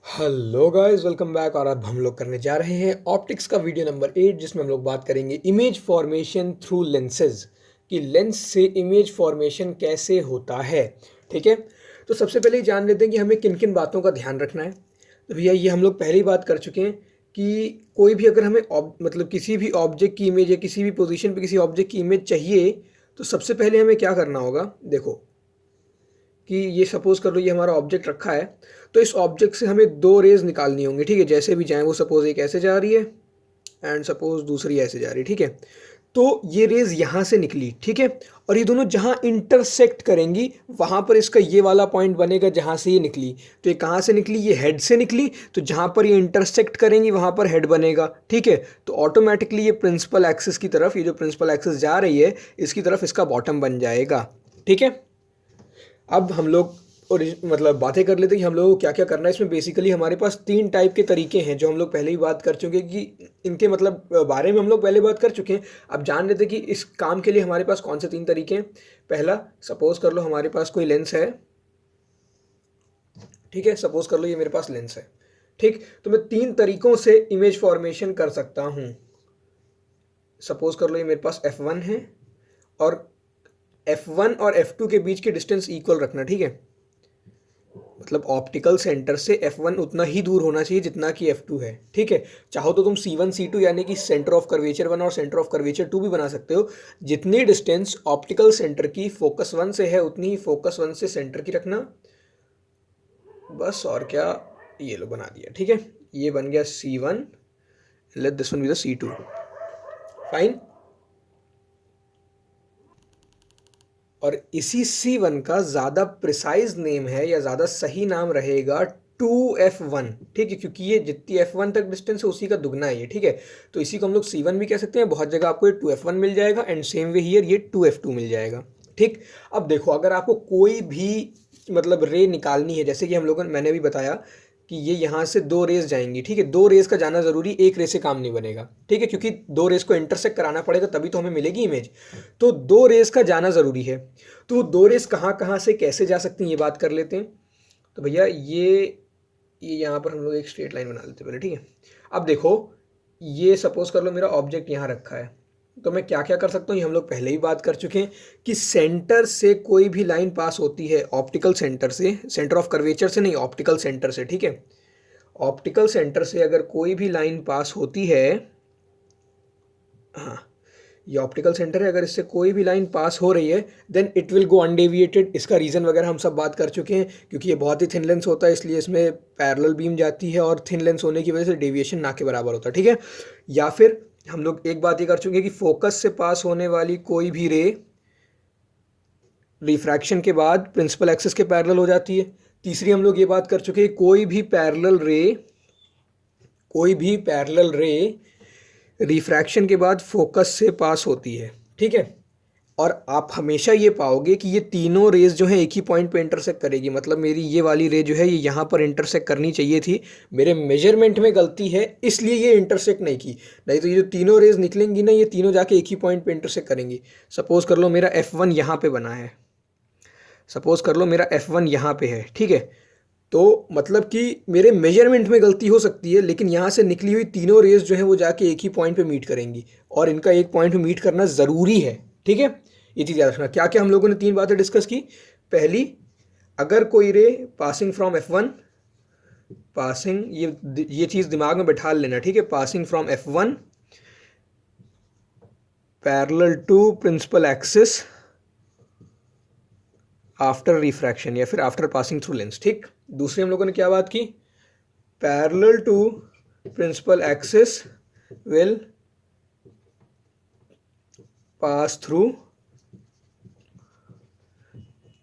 Hello guys, welcome back. और अब हम लोग करने जा रहे हैं ऑप्टिक्स का वीडियो नंबर 8, जिसमें हम लोग बात करेंगे इमेज फॉर्मेशन थ्रू लेंसेज कि लेंस से इमेज फॉर्मेशन कैसे होता है। ठीक है, तो सबसे पहले ही जान लेते हैं कि हमें किन किन बातों का ध्यान रखना है। तो भैया ये हम लोग पहले ही बात कर चुके हैं कि कोई भी अगर हमें मतलब किसी भी ऑब्जेक्ट की इमेज या किसी भी पोजीशन पे किसी ऑब्जेक्ट की इमेज चाहिए, तो सबसे पहले हमें क्या करना होगा। देखो कि ये सपोज़ कर लो ये हमारा ऑब्जेक्ट रखा है, तो इस ऑब्जेक्ट से हमें 2 रेज़ निकालनी होंगी। ठीक है, जैसे भी जाएँ, वो सपोज़ एक ऐसे जा रही है एंड सपोज़ दूसरी ऐसे जा रही है। ठीक है, तो ये रेज़ यहाँ से निकली। ठीक है, और ये दोनों जहाँ इंटरसेक्ट करेंगी वहाँ पर इसका ये वाला पॉइंट बनेगा जहाँ से ये निकली। तो ये कहाँ से निकली? ये हेड से निकली, तो जहाँ पर ये इंटरसेक्ट करेंगी वहाँ पर हेड बनेगा। ठीक है, तो ऑटोमेटिकली ये प्रिंसिपल एक्सिस की तरफ, ये जो प्रिंसिपल एक्सिस जा रही है इसकी तरफ इसका बॉटम बन जाएगा। ठीक है, अब हम लोग और मतलब बातें कर लेते हैं कि हम लोगों को क्या क्या करना है। इसमें बेसिकली हमारे पास 3 टाइप के तरीके हैं जो हम लोग पहले ही बात कर चुके हैं कि इनके मतलब बारे में हम लोग पहले बात कर चुके हैं। अब जान लेते हैं कि इस काम के लिए हमारे पास कौन से 3 तरीके हैं। पहला, सपोज कर लो हमारे पास कोई लेंस है। ठीक है, सपोज कर लो ये मेरे पास लेंस है। ठीक, तो मैं 3 तरीकों से इमेज फॉर्मेशन कर सकता हूँ। सपोज कर लो ये मेरे पास F1 है और F1 और F2 के बीच की डिस्टेंस इक्वल रखना। ठीक है, मतलब ऑप्टिकल सेंटर से F1 उतना ही दूर होना चाहिए जितना कि F2 है। ठीक है, चाहो तो तुम C1 C2 यानी कि सेंटर ऑफ कर्वेचर 1 और सेंटर ऑफ कर्वेचर 2 भी बना सकते हो। जितनी डिस्टेंस ऑप्टिकल सेंटर की फोकस 1 से है उतनी ही फोकस 1 से सेंटर की रखना, बस। और क्या, ये लो बना दिया। ठीक है, ये बन गया C1, let this one be the C2। Fine. और इसी C1 का ज़्यादा प्रिसाइज नेम है या ज़्यादा सही नाम रहेगा 2F1। ठीक है, क्योंकि ये जितनी F1 तक डिस्टेंस है उसी का दुगना है ये। ठीक है, तो इसी को हम लोग C1 भी कह सकते हैं। बहुत जगह आपको ये 2F1 मिल जाएगा एंड सेम वे हियर ये 2F2 मिल जाएगा। ठीक, अब देखो अगर आपको कोई भी मतलब रे निकालनी है, जैसे कि हम लोगों मैंने भी बताया कि ये यहाँ से 2 रेस जाएंगी। ठीक है, 2 रेस का जाना ज़रूरी, एक रेस से काम नहीं बनेगा। ठीक है, क्योंकि 2 रेस को इंटरसेक्ट कराना पड़ेगा तभी तो हमें मिलेगी इमेज। तो 2 रेस का जाना ज़रूरी है। तो 2 रेस कहाँ कहाँ से कैसे जा सकती हैं ये बात कर लेते हैं। तो भैया ये यहाँ पर हम लोग एक स्ट्रेट लाइन बना लेते हैं पहले। ठीक है, अब देखो ये सपोज कर लो मेरा ऑब्जेक्ट यहाँ रखा है, तो मैं क्या क्या कर सकता हूँ ये हम लोग पहले ही बात कर चुके हैं कि सेंटर से कोई भी लाइन पास होती है, ऑप्टिकल सेंटर से, सेंटर ऑफ कर्वेचर से नहीं, ऑप्टिकल सेंटर से। ठीक है, ऑप्टिकल सेंटर से अगर कोई भी लाइन पास होती है, हाँ ये ऑप्टिकल सेंटर है, अगर इससे कोई भी लाइन पास हो रही है then it will go undeviated. इसका रीज़न वगैरह हम सब बात कर चुके हैं, क्योंकि ये बहुत ही थिन लेंस होता है इसलिए इसमें पैरेलल बीम जाती है और थिन लेंस होने की वजह से डेविएशन ना के बराबर होता है। ठीक है, या फिर हम लोग एक बात ये कर चुके हैं कि फोकस से पास होने वाली कोई भी रे रिफ्रैक्शन के बाद प्रिंसिपल एक्सिस के पैरेलल हो जाती है। तीसरी हम लोग ये बात कर चुके हैं कोई भी पैरेलल रे रिफ्रैक्शन के बाद फोकस से पास होती है। ठीक है, और आप हमेशा ये पाओगे कि ये तीनों रेज जो है एक ही पॉइंट पे इंटरसेक्ट करेगी। मतलब मेरी ये वाली रे जो है ये यहाँ पर इंटरसेक्ट करनी चाहिए थी, मेरे मेजरमेंट में गलती है इसलिए ये इंटरसेक्ट नहीं की, नहीं तो ये जो तीनों रेज निकलेंगी ना ये तीनों जाके एक ही पॉइंट पे इंटरसेक्ट करेंगी। सपोज कर लो मेरा F1 यहाँ पे बना है, सपोज कर लो मेरा F1 यहाँ पे है। ठीक है, तो मतलब कि मेरे मेजरमेंट में गलती हो सकती है, लेकिन यहाँ से निकली हुई तीनों रेज जो है वो जाके एक ही पॉइंट पे मीट करेंगी और इनका एक पॉइंट पे मीट करना ज़रूरी है। ठीक है, ये चीज़ याद रखना। क्या क्या हम लोगों ने 3 बातें डिस्कस की। पहली, अगर कोई रे पासिंग फ्रॉम F1, पासिंग, ये चीज़ दिमाग में बैठा लेना। ठीक है, passing from F1 parallel to principal axis after refraction या फिर आफ्टर पासिंग थ्रू लेंस। ठीक, दूसरी हम लोगों ने क्या बात की, parallel to principal axis will pass through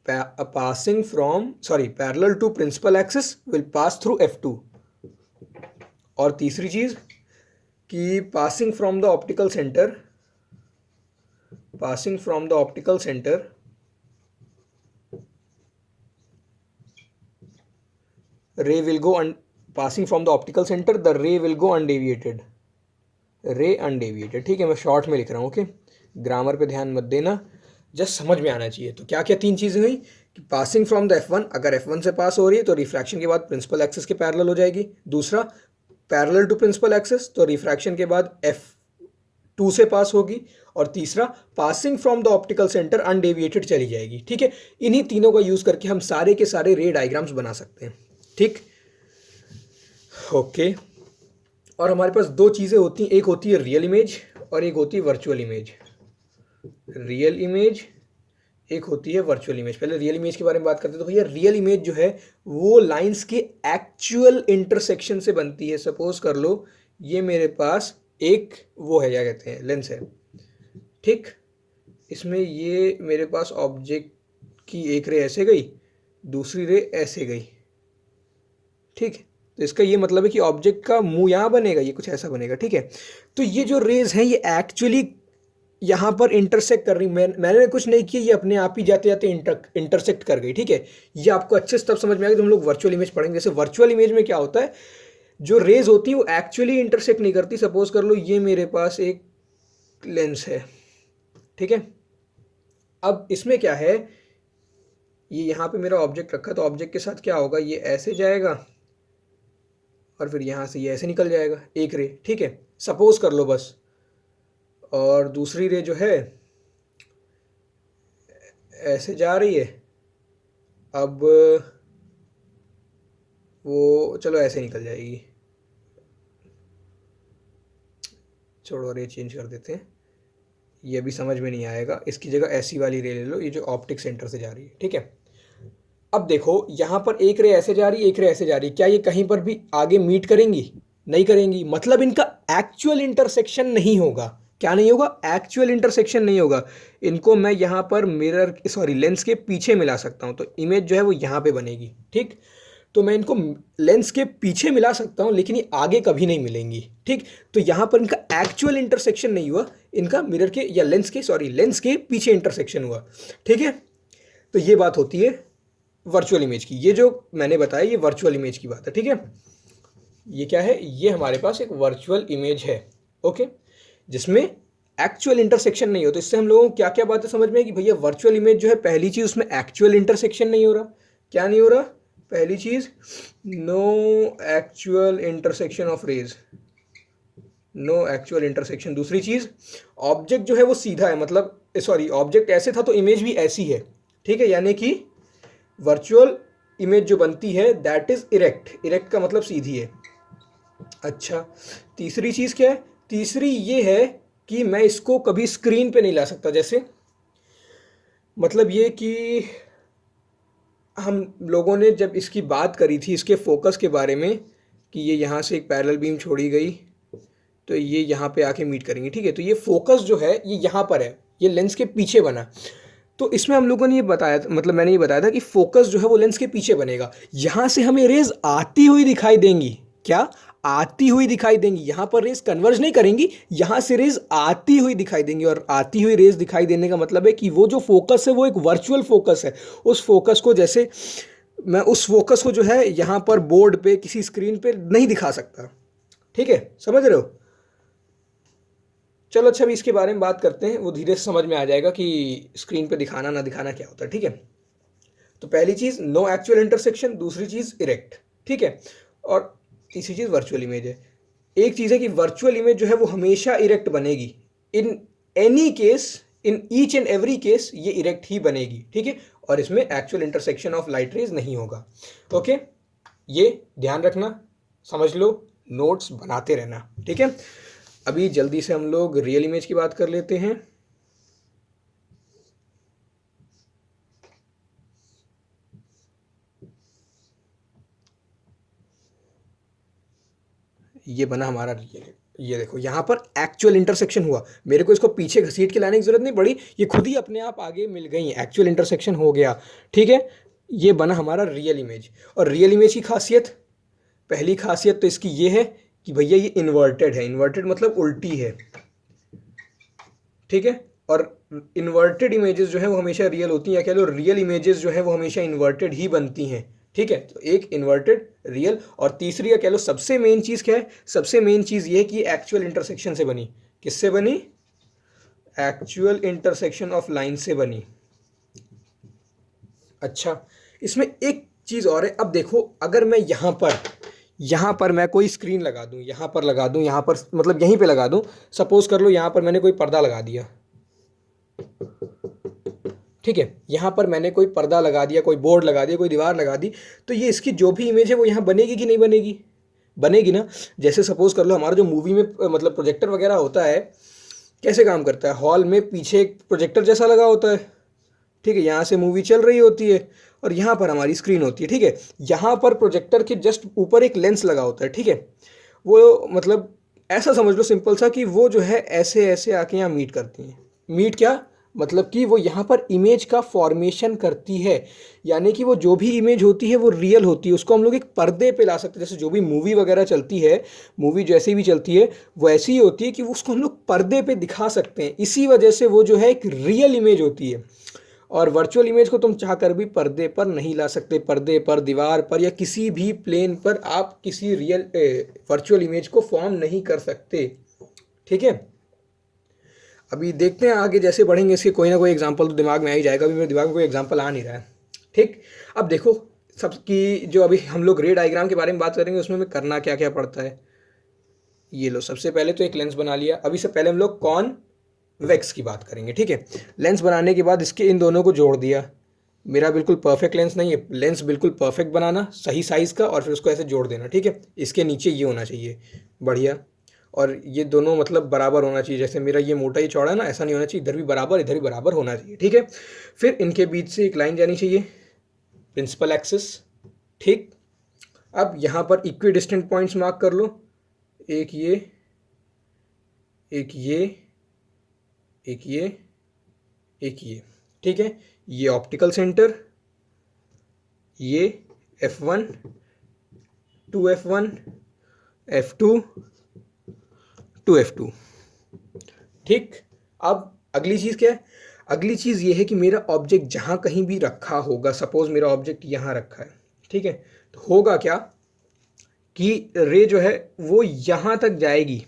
parallel to principal axis will pass through F2। और तीसरी चीज कि passing from the optical centre ray will go passing from the optical center the ray will go undeviated, रे undeviated. ठीक है, मैं short में लिख रहा हूँ। ओके, ग्रामर पे ध्यान मत देना, जस्ट समझ में आना चाहिए। तो क्या क्या 3 चीज़ें हुई कि पासिंग फ्रॉम द F1, अगर F1 से पास हो रही है तो रिफ्रैक्शन के बाद प्रिंसिपल एक्सिस के पैरेलल हो जाएगी। दूसरा, पैरेलल टू प्रिंसिपल एक्सिस, तो रिफ्रैक्शन के बाद F2 से पास होगी। और तीसरा, passing from the optical centre undeviated चली जाएगी। ठीक है, इन्हीं तीनों का यूज करके हम सारे के सारे रे डायग्राम्स बना सकते हैं। ठीक, ओके। और हमारे पास दो चीज़ें होती हैं, एक होती है रियल इमेज और एक होती है वर्चुअल इमेज। रियल इमेज, एक होती है वर्चुअल इमेज। पहले रियल इमेज के बारे में बात करते हैं। तो भैया रियल इमेज जो है वो लाइंस के एक्चुअल इंटरसेक्शन से बनती है। सपोज कर लो ये मेरे पास एक वो है, क्या कहते हैं, लेंस है। ठीक, इसमें ये मेरे पास ऑब्जेक्ट की एक रे ऐसे गई, दूसरी रे ऐसे गई। ठीक, तो इसका ये मतलब है कि ऑब्जेक्ट का मुंह यहाँ बनेगा, ये कुछ ऐसा बनेगा। ठीक है, तो ये जो रेज हैं ये एक्चुअली यहाँ पर इंटरसेक्ट कर रही, मैंने कुछ नहीं किया, ये अपने आप ही जाते जाते इंटरसेक्ट कर गई। ठीक है, ये आपको अच्छे से तब समझ में आएगा जब हम लोग वर्चुअल इमेज पढ़ेंगे। जैसे वर्चुअल इमेज में क्या होता है, जो रेज होती है वो एक्चुअली इंटरसेक्ट नहीं करती। सपोज कर लो ये मेरे पास एक लेंस है। ठीक है, अब इसमें क्या है, ये यहाँ पे मेरा ऑब्जेक्ट रखा, तो ऑब्जेक्ट के साथ क्या होगा, ये ऐसे जाएगा और फिर यहाँ से ये ऐसे निकल जाएगा एक रे। ठीक है, सपोज कर लो बस। और दूसरी रे जो है ऐसे जा रही है, अब वो चलो ऐसे निकल जाएगी। छोड़ो, रे चेंज कर देते हैं, ये भी समझ में नहीं आएगा। इसकी जगह ऐसी वाली रे ले लो, ये जो ऑप्टिक सेंटर से जा रही है। ठीक है, अब देखो यहाँ पर एक रे ऐसे जा रही है, एक रे ऐसे जा रही है, क्या ये कहीं पर भी आगे मीट करेंगी? नहीं करेंगी, मतलब इनका एक्चुअल इंटरसेक्शन नहीं होगा। क्या नहीं होगा? एक्चुअल इंटरसेक्शन नहीं होगा। इनको मैं यहाँ पर मिरर सॉरी लेंस के पीछे मिला सकता हूँ, तो इमेज जो है वो यहाँ पे बनेगी। ठीक, तो मैं इनको लेंस के पीछे मिला सकता हूँ, लेकिन ये आगे कभी नहीं मिलेंगी। ठीक, तो यहाँ पर इनका एक्चुअल इंटरसेक्शन नहीं हुआ, इनका मिरर के या लेंस के पीछे इंटरसेक्शन हुआ। ठीक है, तो ये बात होती है वर्चुअल इमेज की। ये जो मैंने बताया ये वर्चुअल इमेज की बात है। ठीक है, ये क्या है, ये हमारे पास एक वर्चुअल इमेज है। ओके, जिसमें एक्चुअल इंटरसेक्शन नहीं हो। तो इससे हम लोगों को क्या क्या बातें समझ में है कि भैया वर्चुअल इमेज जो है, पहली चीज उसमें एक्चुअल इंटरसेक्शन नहीं हो रहा। क्या नहीं हो रहा? पहली चीज, no actual intersection of rays, no actual intersection. दूसरी चीज, ऑब्जेक्ट जो है वो सीधा है, मतलब सॉरी ऑब्जेक्ट ऐसे था तो इमेज भी ऐसी है। ठीक है, यानी कि वर्चुअल इमेज जो बनती है दैट इज इरेक्ट। इरेक्ट का मतलब सीधी है। अच्छा, तीसरी चीज क्या है? तीसरी ये है कि मैं इसको कभी स्क्रीन पे नहीं ला सकता। जैसे मतलब ये कि हम लोगों ने जब इसकी बात करी थी इसके फोकस के बारे में, कि ये यहाँ से एक पैरेलल बीम छोड़ी गई तो ये यहाँ पे आके मीट करेंगे। ठीक है, तो ये फोकस जो है ये यहाँ पर है, ये लेंस के पीछे बना। तो इसमें हम लोगों ने ये बताया, मतलब मैंने ये बताया था कि फोकस जो है वो लेंस के पीछे बनेगा। यहाँ से हमें रेज आती हुई दिखाई देंगी। क्या? आती हुई दिखाई देंगी। यहाँ पर रेज कन्वर्ज नहीं करेंगी, यहाँ से रेज आती हुई दिखाई देंगी। और आती हुई रेज दिखाई देने का मतलब है कि वो जो फोकस है वो एक वर्चुअल फोकस है। उस फोकस को, जैसे मैं उस फोकस को जो है यहाँ पर बोर्ड पे किसी स्क्रीन पे नहीं दिखा सकता। ठीक है, समझ रहे हो? चलो अच्छा, अभी इसके बारे में बात करते हैं, वो धीरे से समझ में आ जाएगा कि स्क्रीन पे दिखाना ना दिखाना क्या होता है। ठीक है, तो पहली चीज नो एक्चुअल इंटरसेक्शन, दूसरी चीज इरेक्ट। ठीक है, और तीसरी चीज वर्चुअल इमेज है। एक चीज है कि वर्चुअल इमेज जो है वो हमेशा इरेक्ट बनेगी। In any case, in each and every case ये इरेक्ट ही बनेगी। ठीक है, और इसमें actual intersection of light rays नहीं होगा। ओके, ये ध्यान रखना, समझ लो, नोट्स बनाते रहना। ठीक है, अभी जल्दी से हम लोग रियल इमेज की बात कर लेते हैं। ये बना हमारा रियल। ये देखो यहाँ पर एक्चुअल इंटरसेक्शन हुआ, मेरे को इसको पीछे घसीट के लाने की जरूरत नहीं पड़ी, ये खुद ही अपने आप आगे मिल गई, एक्चुअल इंटरसेक्शन हो गया। ठीक है, ये बना हमारा रियल इमेज। और रियल इमेज की खासियत, पहली खासियत तो इसकी ये है कि भैया ये इन्वर्टेड है। इन्वर्टेड मतलब उल्टी है। ठीक है, और इन्वर्टेड इमेजेस जो है वो हमेशा रियल होती हैं, या कह लो रियल इमेजेस जो है वो हमेशा इन्वर्टेड ही बनती हैं। ठीक है, तो एक इन्वर्टेड, रियल, और तीसरी या कह लो सबसे मेन चीज़ क्या है? सबसे मेन चीज़ ये है कि एक्चुअल इंटरसेक्शन से बनी। किससे बनी? एक्चुअल इंटरसेक्शन ऑफ लाइन से बनी। अच्छा, इसमें एक चीज़ और है। अब देखो, अगर मैं यहाँ पर मैं कोई स्क्रीन लगा दूँ, यहाँ पर लगा दूँ, यहाँ पर मतलब यहीं पे लगा दूँ, सपोज़ कर लो यहाँ पर मैंने कोई पर्दा लगा दिया, ठीक है, यहाँ पर मैंने कोई पर्दा लगा दिया, कोई बोर्ड लगा दिया, कोई दीवार लगा दी, तो ये इसकी जो भी इमेज है वो यहाँ बनेगी कि नहीं बनेगी? बनेगी ना। जैसे सपोज़ कर लो हमारा जो मूवी में मतलब प्रोजेक्टर वगैरह होता है, कैसे काम करता है, हॉल में पीछे एक प्रोजेक्टर जैसा लगा होता है, ठीक है, यहाँ से मूवी चल रही होती है और यहाँ पर हमारी स्क्रीन होती है, ठीक है। यहाँ पर प्रोजेक्टर के जस्ट ऊपर एक लेंस लगा होता है, ठीक है। वो मतलब ऐसा समझ लो सिंपल सा कि वो जो है ऐसे ऐसे आके यहाँ मीट करती हैं। मीट क्या मतलब कि वो यहाँ पर इमेज का फॉर्मेशन करती है, यानी कि वो जो भी इमेज होती है वो रियल होती है, उसको हम लोग एक पर्दे पे ला सकते हैं। जैसे जो भी मूवी वगैरह चलती है, मूवी जैसी भी चलती है वो ऐसी ही होती है कि उसको हम लोग पर्दे पे दिखा सकते हैं, इसी वजह से वो जो है एक रियल इमेज होती है। और वर्चुअल इमेज को तुम चाह कर भी पर्दे पर नहीं ला सकते, पर्दे पर, दीवार पर या किसी भी प्लेन पर आप किसी रियल वर्चुअल इमेज को फॉर्म नहीं कर सकते, ठीक है। अभी देखते हैं आगे जैसे बढ़ेंगे इसके कोई ना कोई एग्जांपल तो दिमाग में आ ही जाएगा। अभी मेरे दिमाग में कोई एग्जांपल आ नहीं रहा है, ठीक। अब देखो सबकी जो अभी हम लोग रे डायग्राम के बारे में बात करेंगे, उसमें हमें करना क्या क्या पड़ता है। ये लो, सबसे पहले तो एक लेंस बना लिया। अभी से पहले हम लोग कॉन्वेक्स की बात करेंगे, ठीक है। लेंस बनाने के बाद इसके इन दोनों को जोड़ दिया। मेरा बिल्कुल परफेक्ट लेंस नहीं है, लेंस बिल्कुल परफेक्ट बनाना सही साइज़ का और फिर उसको ऐसे जोड़ देना, ठीक है। इसके नीचे ये होना चाहिए, बढ़िया। और ये दोनों मतलब बराबर होना चाहिए, जैसे मेरा ये मोटा ही चौड़ा है ना, ऐसा नहीं होना चाहिए, इधर भी बराबर इधर भी बराबर होना चाहिए, ठीक है। फिर इनके बीच से एक लाइन जानी चाहिए, प्रिंसिपल एक्सिस, ठीक। अब यहाँ पर इक्वी डिस्टेंट पॉइंट्स मार्क कर लो, एक ये, एक ये, एक ये, एक ये, ठीक है। ये ऑप्टिकल सेंटर, ये F1, 2F1, F2, 2F2, ठीक। अब अगली चीज़ क्या है? अगली चीज़ ये है कि मेरा ऑब्जेक्ट जहाँ कहीं भी रखा होगा, सपोज मेरा ऑब्जेक्ट यहाँ रखा है, ठीक है, तो होगा क्या कि रे जो है वो यहाँ तक जाएगी।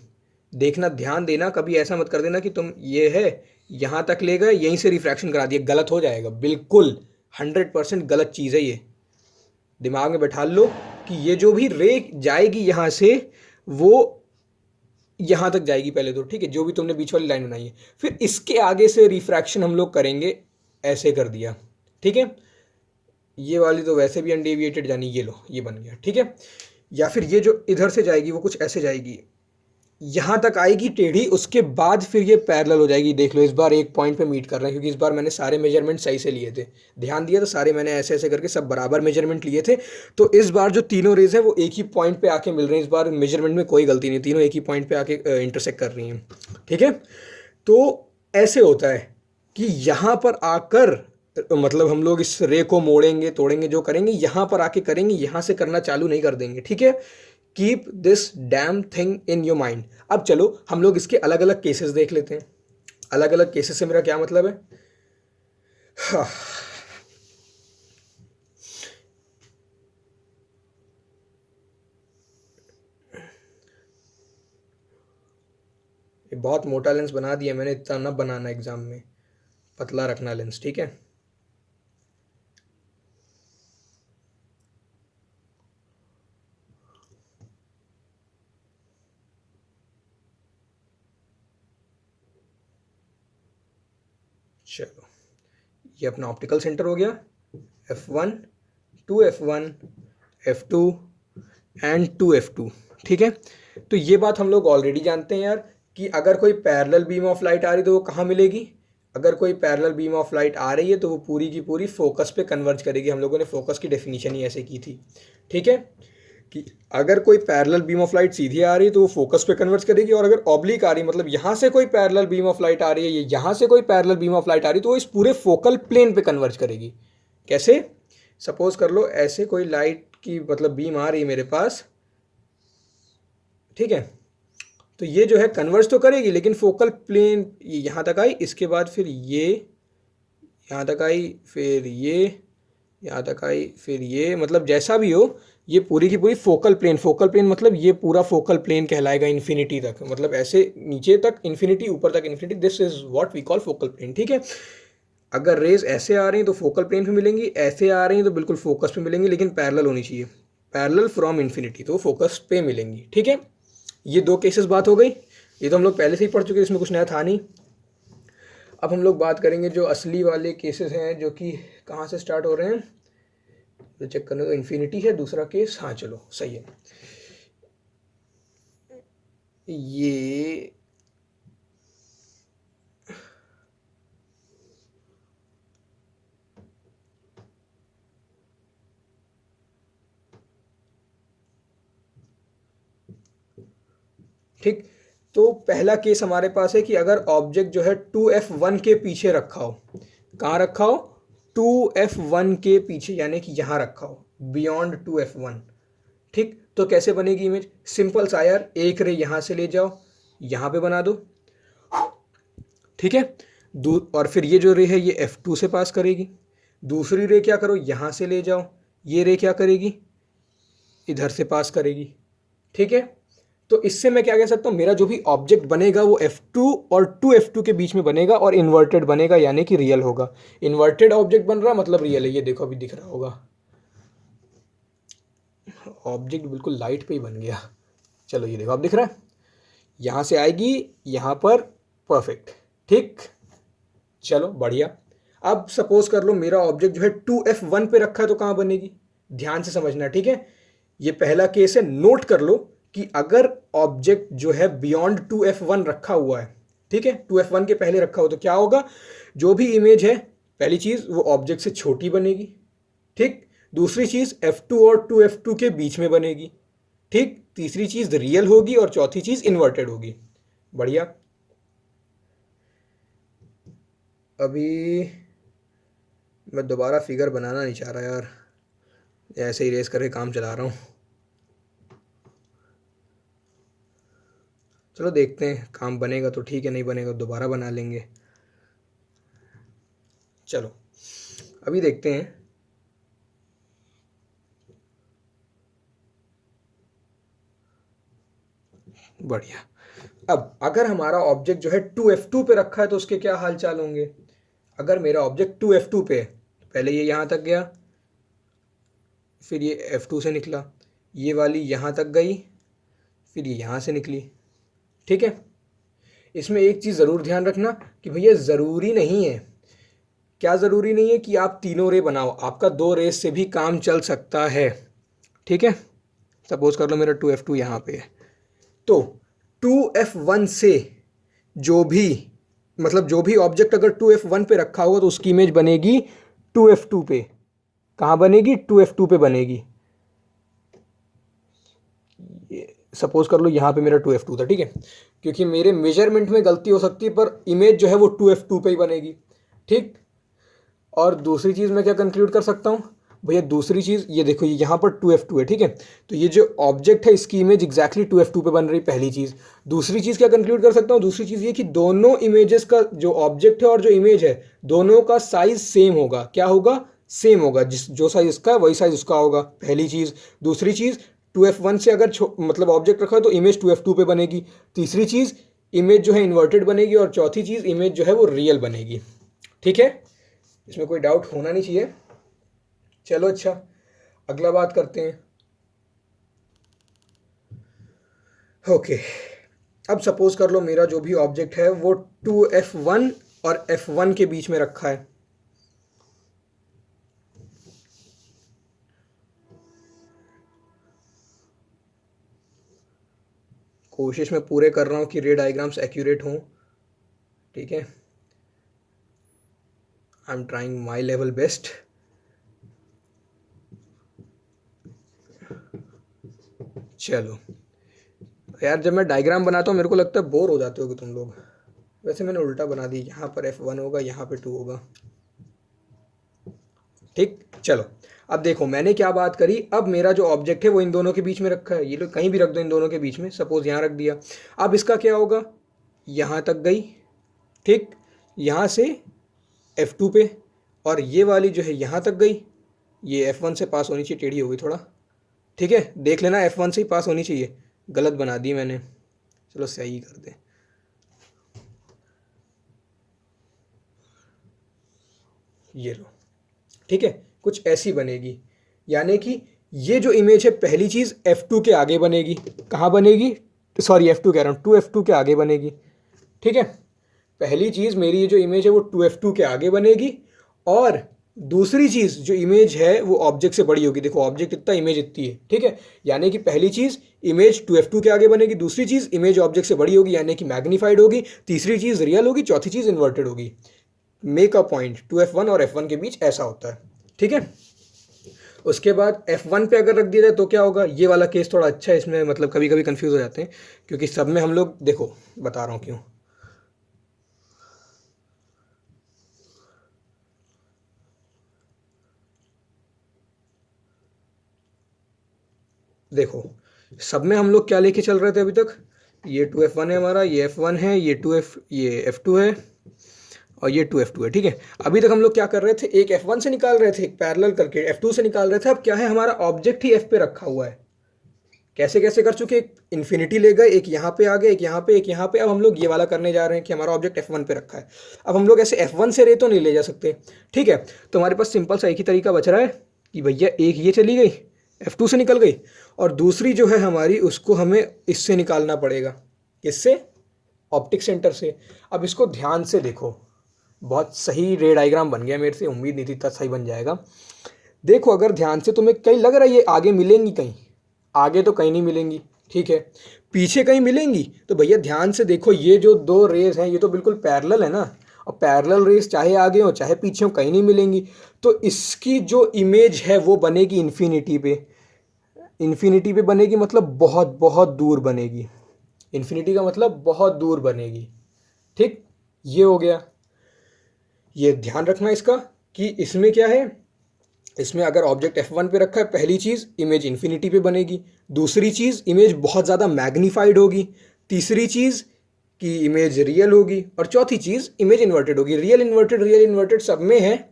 देखना, ध्यान देना, कभी ऐसा मत कर देना कि तुम ये है यहाँ तक ले गए, यहीं से रिफ्रैक्शन करा दिया, गलत हो जाएगा, बिल्कुल 100% गलत चीज़ है ये। दिमाग में बैठा लो कि ये जो भी रे जाएगी यहाँ से वो यहाँ तक जाएगी पहले तो, ठीक है, जो भी तुमने बीच वाली लाइन बनाई है। फिर इसके आगे से रिफ्रैक्शन हम लोग करेंगे, ऐसे कर दिया, ठीक है। ये वाली तो वैसे भी अनडेविएटेड, यानी ये लो, ये बन गया, ठीक है। या फिर ये जो इधर से जाएगी वो कुछ ऐसे जाएगी, यहाँ तक आएगी टेढ़ी, उसके बाद फिर ये पैरेलल हो जाएगी। देख लो, इस बार एक पॉइंट पे मीट कर रहे हैं क्योंकि इस बार मैंने सारे मेजरमेंट सही से लिए थे, ध्यान दिया तो सारे मैंने ऐसे ऐसे करके सब बराबर मेजरमेंट लिए थे। तो इस बार जो तीनों रेज हैं वो एक ही पॉइंट पे आके मिल रहे हैं, इस बार मेजरमेंट में कोई गलती नहीं, तीनों एक ही पॉइंट पे आके इंटरसेक्ट कर रही हैं, ठीक है। तो ऐसे होता है कि यहाँ पर आकर मतलब हम लोग इस रे को मोड़ेंगे, तोड़ेंगे, जो करेंगे यहाँ पर आके करेंगे, यहाँ से करना चालू नहीं कर देंगे, ठीक है। Keep this damn thing in your mind. अब चलो हम लोग इसके अलग अलग केसेस देख लेते हैं। अलग अलग केसेस से मेरा क्या मतलब है? हाँ। ये बहुत मोटा लेंस बना दिया मैंने, इतना ना बनाना एग्जाम में, पतला रखना लेंस, ठीक है। चलो, ये अपना ऑप्टिकल सेंटर हो गया, F1, 2F1, F2 and 2F2, ठीक है। तो ये बात हम लोग ऑलरेडी जानते हैं यार कि अगर कोई पैरेलल बीम ऑफ लाइट आ रही तो वो कहाँ मिलेगी? अगर कोई पैरेलल बीम ऑफ लाइट आ रही है तो वो पूरी की पूरी फोकस पे कन्वर्ज करेगी। हम लोगों ने फोकस की डेफिनेशन ही ऐसे की थी, ठीक है, कि अगर कोई पैरेलल बीम ऑफ लाइट सीधी आ रही है तो वो फोकस पे कन्वर्ज करेगी, और अगर ऑब्लिक आ रही है, मतलब यहाँ से कोई पैरेलल बीम ऑफ लाइट आ रही है, यहाँ से कोई पैरेलल बीम ऑफ लाइट आ रही है, तो वो इस पूरे फोकल प्लेन पे कन्वर्ज करेगी। कैसे? सपोज कर लो ऐसे कोई लाइट की मतलब बीम आ रही है मेरे पास, ठीक है, तो ये जो है कन्वर्ज तो करेगी लेकिन फोकल प्लेन यहाँ तक आई, इसके बाद फिर ये यहाँ तक आई, फिर ये यहाँ तक आई, फिर ये, मतलब जैसा भी हो ये पूरी की पूरी फोकल प्लेन मतलब ये पूरा फोकल प्लेन कहलाएगा इन्फिनिटी तक, मतलब ऐसे नीचे तक इन्फिनिटी, ऊपर तक infinity, this is what we call focal plane, ठीक है। अगर रेज ऐसे आ रही हैं तो फोकल प्लेन पे मिलेंगी, ऐसे आ रही हैं तो बिल्कुल फोकस पे मिलेंगी, लेकिन पैरेलल होनी चाहिए, पैरेलल फ्रॉम इन्फिनिटी, तो फोकस पे मिलेंगी। ठीक है, ये दो केसेस बात हो गई। ये तो हम लोग पहले से ही पढ़ चुके, इसमें कुछ नया था नहीं। अब हम लोग बात करेंगे जो असली वाले केसेस हैं, जो कि कहाँ से स्टार्ट हो रहे हैं, तो चेक करने दो। इन्फिनिटी है दूसरा केस, हाँ चलो सही है। ये ठीक, तो पहला केस हमारे पास है कि अगर ऑब्जेक्ट जो है 2f1 के पीछे रखा हो, कहाँ रखा हो, 2f1 के पीछे, यानी कि यहाँ रखा हो, बियॉन्ड 2f1। ठीक, तो कैसे बनेगी इमेज, सिंपल सा यार, एक रे यहाँ से ले जाओ, यहाँ पे बना दो। ठीक है, और फिर ये जो रे है ये f2 से पास करेगी। दूसरी रे क्या करो, यहाँ से ले जाओ, ये रे क्या करेगी, इधर से पास करेगी। ठीक है, तो इससे मैं क्या कह सकता हूँ, मेरा जो भी ऑब्जेक्ट बनेगा वो f2 और 2f2 के बीच में बनेगा और इन्वर्टेड बनेगा, यानी कि रियल होगा। इन्वर्टेड ऑब्जेक्ट बन रहा मतलब रियल है, ये देखो अभी दिख रहा होगा, ऑब्जेक्ट बिल्कुल लाइट पे ही बन गया। चलो ये देखो अब दिख रहा है, यहाँ से आएगी यहाँ पर, परफेक्ट। ठीक, चलो बढ़िया। अब सपोज कर लो मेरा ऑब्जेक्ट जो है 2f1 पे रखा है, तो कहाँ बनेगी, ध्यान से समझना। ठीक है, ये पहला केस है, नोट कर लो कि अगर ऑब्जेक्ट जो है बियॉन्ड 2f1 रखा हुआ है, ठीक है, 2f1 के पहले रखा हो, तो क्या होगा, जो भी इमेज है, पहली चीज वो ऑब्जेक्ट से छोटी बनेगी। ठीक, दूसरी चीज f2 और 2f2 के बीच में बनेगी। ठीक, तीसरी चीज रियल होगी और चौथी चीज इन्वर्टेड होगी। बढ़िया। अभी मैं दोबारा फिगर बनाना नहीं चाह रहा यार, ऐसे ही रेस करके काम चला रहा हूँ। चलो देखते हैं, काम बनेगा तो ठीक है, नहीं बनेगा तो दोबारा बना लेंगे। चलो अभी देखते हैं। बढ़िया। अब अगर हमारा ऑब्जेक्ट जो है 2f2 पे रखा है तो उसके क्या हाल चाल होंगे। अगर मेरा ऑब्जेक्ट 2f2 पे है, पहले ये यहाँ तक गया, फिर ये f2 से निकला, ये वाली यहाँ तक गई, फिर ये यहाँ से निकली। ठीक है, इसमें एक चीज़ ज़रूर ध्यान रखना कि भैया ज़रूरी नहीं है, क्या ज़रूरी नहीं है कि आप तीनों रे बनाओ, आपका दो रेस से भी काम चल सकता है। ठीक है, सपोज कर लो मेरा 2f2 यहाँ पे है, तो 2f1 से जो भी, मतलब जो भी ऑब्जेक्ट अगर 2f1 पे रखा होगा तो उसकी इमेज बनेगी 2f2 पे। कहाँ बनेगी, 2f2 पे बनेगी। सपोज कर लो यहाँ पे मेरा 2f2 था, ठीक है, क्योंकि मेरे मेजरमेंट में गलती हो सकती है पर इमेज जो है वो 2f2 पे ही बनेगी। ठीक, और दूसरी चीज़ मैं क्या कंक्लूड कर सकता हूँ भैया, दूसरी चीज़ ये देखो, ये यहाँ पर 2f2 है, ठीक है, तो ये जो ऑब्जेक्ट है इसकी इमेज एग्जैक्टली 2f2 पे बन रही, पहली चीज़। दूसरी चीज़ क्या कंक्लूड कर सकता हूँ, दूसरी चीज़ ये कि दोनों इमेजेस का जो ऑब्जेक्ट है और जो इमेज है, दोनों का साइज सेम होगा। क्या होगा, सेम होगा, जिस जो साइज इसका है वही साइज उसका होगा, पहली चीज़। दूसरी चीज़, 2f1 से अगर मतलब ऑब्जेक्ट रखा है तो इमेज 2f2 पे बनेगी। तीसरी चीज़, इमेज जो है इन्वर्टेड बनेगी, और चौथी चीज़, इमेज जो है वो रियल बनेगी। ठीक है, इसमें कोई डाउट होना नहीं चाहिए। चलो अच्छा, अगला बात करते हैं। ओके, अब सपोज कर लो मेरा जो भी ऑब्जेक्ट है वो 2f1 और f1 के बीच में रखा है। कोशिश मैं पूरे कर रहा हूँ कि रे डायग्राम्स एक्यूरेट हों। ठीक है, I am trying my level best. चलो यार, जब मैं डायग्राम बनाता हूँ मेरे को लगता है बोर हो जाते होगे तुम लोग। वैसे मैंने उल्टा बना दी, यहाँ पर f1 होगा, यहाँ पे 2 होगा। ठीक, चलो अब देखो मैंने क्या बात करी। अब मेरा जो ऑब्जेक्ट है वो इन दोनों के बीच में रखा है, ये लोग कहीं भी रख दो इन दोनों के बीच में, सपोज यहाँ रख दिया। अब इसका क्या होगा, यहाँ तक गई, ठीक, यहाँ से f2 पे, और ये वाली जो है यहाँ तक गई, ये f1 से पास होनी चाहिए, टेढ़ी हो गई थोड़ा। ठीक है, देख लेना f1 से ही पास होनी चाहिए, गलत बना दी मैंने, चलो सही कर दें। ये लो, ठीक है, कुछ ऐसी बनेगी। यानी कि ये जो इमेज है पहली चीज़ F2 के आगे बनेगी। कहाँ बनेगी, सॉरी F2 कह रहा हूँ, 2F2 के आगे बनेगी, ठीक है। पहली चीज़ मेरी ये जो इमेज है वो 2F2 के आगे बनेगी, और दूसरी चीज़ जो इमेज है वो ऑब्जेक्ट से बड़ी होगी। देखो ऑब्जेक्ट इतना, इमेज इतनी है, ठीक है। यानी कि पहली चीज़ इमेज 2F2 के आगे बनेगी, दूसरी चीज़ इमेज ऑब्जेक्ट से बड़ी होगी यानी कि मैग्नीफाइड होगी, तीसरी चीज़ रियल होगी, चौथी चीज़ इन्वर्टेड होगी। मेक अ पॉइंट, 2F1 और F1 के बीच ऐसा होता है, ठीक है। उसके बाद F1 पे अगर रख दिया जाए तो क्या होगा, ये वाला केस थोड़ा अच्छा है, इसमें मतलब कभी कभी कंफ्यूज हो जाते हैं, क्योंकि सब में हम लोग, देखो बता रहा हूँ क्यों। देखो सब में हम लोग क्या लेके चल रहे थे अभी तक, ये 2F1 है हमारा, ये F1 है, ये F2 है, और ये 2F2 है, ठीक है। अभी तक हम लोग क्या कर रहे थे, एक F1 से निकाल रहे थे, एक पैरेलल करके F2 से निकाल रहे थे। अब क्या है, हमारा ऑब्जेक्ट ही F पे रखा हुआ है। कैसे कैसे कर चुके, एक इन्फिनिटी ले गए, एक यहाँ पे आ गए, एक यहाँ पे, एक यहाँ पे। अब हम लोग ये वाला करने जा रहे हैं कि हमारा ऑब्जेक्ट F1 पे रखा है। अब हम लोग ऐसे F1 से रे तो नहीं ले जा सकते, ठीक है। तो हमारे पास सिंपल सा एक ही तरीका बच रहा है कि भैया एक ये चली गई, F2 से निकल गई, और दूसरी जो है हमारी उसको हमें इससे निकालना पड़ेगा। इससे, ऑप्टिक सेंटर से। अब इसको ध्यान से देखो, बहुत सही रे डायग्राम बन गया मेरे से, उम्मीद नहीं थी इतना सही बन जाएगा। देखो अगर ध्यान से तुम्हें कहीं लग रहा है ये आगे मिलेंगी, कहीं आगे तो कहीं नहीं मिलेंगी, ठीक है। पीछे कहीं मिलेंगी, तो भैया ध्यान से देखो, ये जो दो रेज हैं ये तो बिल्कुल पैरेलल है ना, और पैरेलल रेज चाहे आगे हो चाहे पीछे हो कहीं नहीं मिलेंगी। तो इसकी जो इमेज है वो बनेगी इन्फिनिटी पे। इन्फिनिटी पे बनेगी मतलब बहुत बहुत दूर बनेगी। इन्फिनिटी का मतलब बहुत दूर बनेगी, ठीक। ये हो गया, ये ध्यान रखना इसका कि इसमें क्या है, इसमें अगर ऑब्जेक्ट F1 पे रखा है, पहली चीज़ इमेज इन्फिनिटी पे बनेगी, दूसरी चीज़ इमेज बहुत ज़्यादा मैग्नीफाइड होगी, तीसरी चीज़ कि इमेज रियल होगी, और चौथी चीज़ इमेज इन्वर्टेड होगी। रियल इन्वर्टेड सब में है,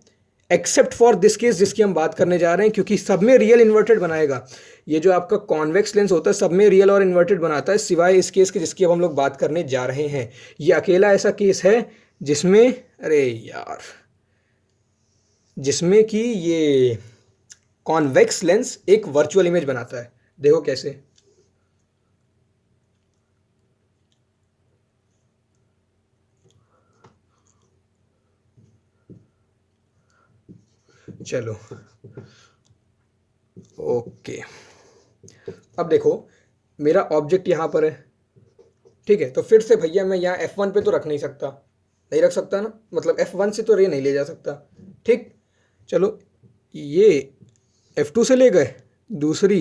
एक्सेप्ट फॉर दिस केस जिसकी हम बात करने जा रहे हैं, क्योंकि सब में रियल इन्वर्टेड बनाएगा। ये जो आपका कॉन्वेक्स लेंस होता है सब में रियल और इन्वर्टेड बनाता है, सिवाय इस केस के जिसकी अब हम लोग बात करने जा रहे हैं। ये अकेला ऐसा केस है जिसमें, अरे यार, जिसमें कि ये कॉन्वेक्स लेंस एक वर्चुअल इमेज बनाता है। देखो कैसे, चलो ओके। अब देखो मेरा ऑब्जेक्ट यहाँ पर है, ठीक है। तो फिर से भैया मैं यहाँ F1 पे तो रख नहीं सकता, नहीं रख सकता ना, मतलब F1 से तो रे नहीं ले जा सकता, ठीक। चलो ये F2 से ले गए, दूसरी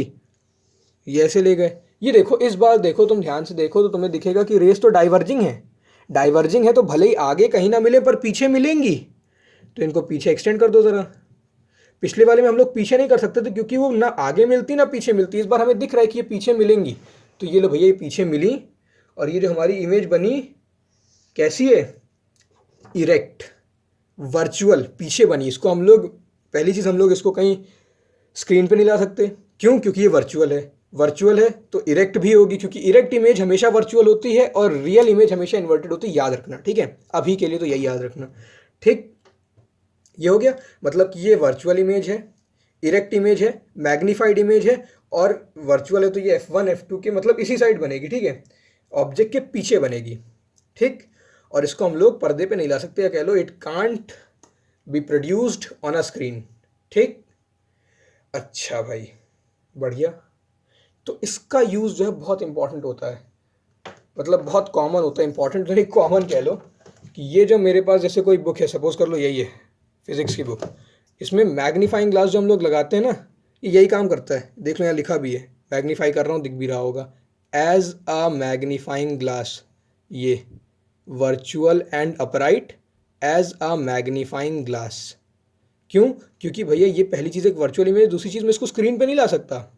ये ऐसे ले गए। ये देखो इस बार देखो, तुम ध्यान से देखो तो तुम्हें दिखेगा कि रेस तो डाइवर्जिंग है। डाइवर्जिंग है तो भले ही आगे कहीं ना मिले पर पीछे मिलेंगी, तो इनको पीछे एक्सटेंड कर दो ज़रा। पिछले वाले में हम लोग पीछे नहीं कर सकते थे क्योंकि वो ना आगे मिलती ना पीछे मिलती। इस बार हमें दिख रहा है कि ये पीछे मिलेंगी, तो ये लो भैया ये पीछे मिली, और ये जो हमारी इमेज बनी कैसी है, इरेक्ट वर्चुअल पीछे बनी। इसको हम लोग, पहली चीज़ हम लोग इसको कहीं स्क्रीन पे नहीं ला सकते, क्यों, क्योंकि ये वर्चुअल है। वर्चुअल है तो इरेक्ट भी होगी, क्योंकि इरेक्ट इमेज हमेशा वर्चुअल होती है और रियल इमेज हमेशा इन्वर्टेड होती है, याद रखना, ठीक है। अभी के लिए तो यही याद रखना, ठीक। ये हो गया, मतलब कि ये वर्चुअल इमेज है, इरेक्ट इमेज है, मैग्नीफाइड इमेज है, और वर्चुअल है तो ये F1 F2 के मतलब इसी साइड बनेगी, ठीक है, ऑब्जेक्ट के पीछे बनेगी, ठीक। और इसको हम लोग पर्दे पे नहीं ला सकते, या कह लो it can't be produced on a screen, ठीक। अच्छा भाई, बढ़िया। तो इसका यूज़ जो है बहुत इंपॉर्टेंट होता है, मतलब बहुत कॉमन होता है, इंपॉर्टेंट तो नहीं, कॉमन कह लो। कि ये जो मेरे पास जैसे कोई बुक है, सपोज कर लो यही है फिजिक्स की बुक, इसमें मैग्नीफाइंग ग्लास जो हम लोग लगाते हैं ना, ये यही काम करता है। देख लो यहाँ लिखा भी है, मैग्नीफाई कर रहा हूँ, दिख भी रहा होगा, एज अ मैग्नीफाइंग ग्लास, ये virtual and upright as a magnifying glass. क्यों, क्योंकि भैया ये पहली चीज़ एक वर्चुअल इमेज, दूसरी चीज़ मैं इसको स्क्रीन पे नहीं ला सकता,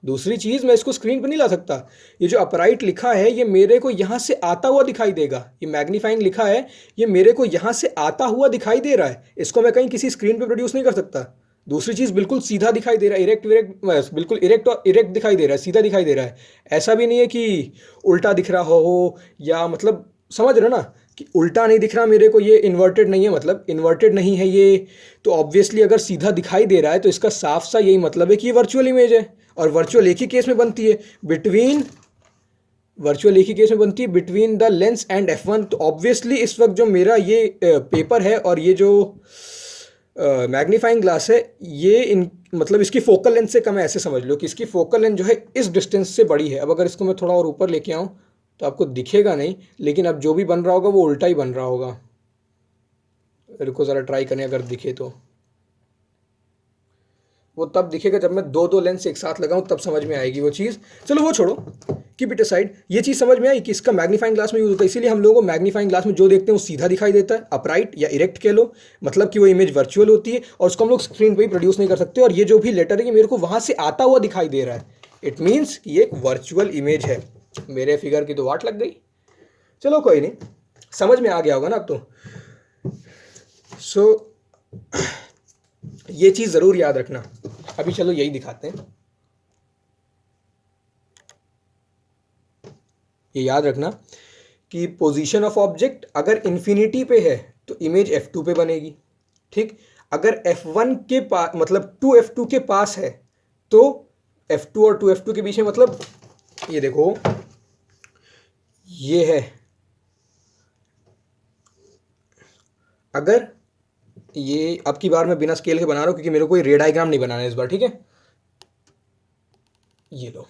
दूसरी चीज़ मैं इसको स्क्रीन पे नहीं ला सकता। ये जो अपराइट लिखा है ये मेरे को यहाँ से आता हुआ दिखाई देगा, ये मैग्नीफाइंग लिखा है ये मेरे को यहाँ से आता हुआ दिखाई दे रहा है, इसको मैं कहीं किसी स्क्रीन पे प्रोड्यूस नहीं कर सकता। दूसरी चीज़ बिल्कुल सीधा दिखाई दे रहा है, इरेक्ट विरेक्ट, बिल्कुल इरेक्ट और इरेक्ट दिखाई दे रहा है, सीधा दिखाई दे रहा है। ऐसा भी नहीं है कि उल्टा दिख रहा हो या मतलब समझ रहे हो ना, कि उल्टा नहीं दिख रहा मेरे को, ये इन्वर्टेड नहीं है, मतलब इन्वर्टेड नहीं है ये, तो ऑब्वियसली अगर सीधा दिखाई दे रहा है तो इसका साफ सा यही मतलब है कि ये वर्चुअल इमेज है। और वर्चुअल एक ही केस में बनती है, between the lens and F1। तो ऑब्वियसली इस वक्त जो मेरा ये पेपर है और ये जो मैग्नीफाइंग ग्लास है, ये इन मतलब इसकी फोकल लेंथ से कम है, ऐसे समझ लो कि इसकी फोकल लेंथ जो है इस डिस्टेंस से बड़ी है। अब अगर इसको मैं थोड़ा और ऊपर लेके आऊँ तो आपको दिखेगा नहीं, लेकिन अब जो भी बन रहा होगा वो उल्टा ही बन रहा होगा। रुको ज़रा ट्राई करें, अगर दिखे तो वो तब दिखेगा जब मैं दो लेंस एक साथ लगाऊं, तब समझ में आएगी वो चीज़। चलो वो छोड़ो, कीप इट असाइड। ये चीज़ समझ में आई कि इसका मैग्नीफाइंग ग्लास में यूज़ होता है, इसीलिए हम लोगों को मैग्नीफाइंग ग्लास में जो देखते हैं वो सीधा दिखाई देता है, अपराइट या इरेक्ट कह लो, मतलब कि वो इमेज वर्चुअल होती है और उसको हम लोग स्क्रीन पर ही प्रोड्यूस नहीं कर सकते। और ये जो भी लेटर है ये मेरे को वहाँ से आता हुआ दिखाई दे रहा है, इट मीन्स कि ये एक वर्चुअल इमेज है। मेरे फिगर की तो वाट लग गई। चलो कोई नहीं, समझ में आ गया होगा ना अब तो। सो ये चीज़ ज़रूर याद रखना। अभी चलो यही दिखाते हैं। ये याद रखना कि पोजीशन ऑफ ऑब्जेक्ट अगर इन्फिनिटी पे है तो इमेज F2 पे बनेगी, ठीक। अगर F1 के पास मतलब 2F2 के पास है तो F2 और 2F2 के बीच में, मतलब ये देखो ये है, अगर ये अब की बार मैं बिना स्केल के बना रहा हूँ क्योंकि मेरे को कोई रे डायग्राम नहीं बनाना है इस बार, ठीक है। ये लो,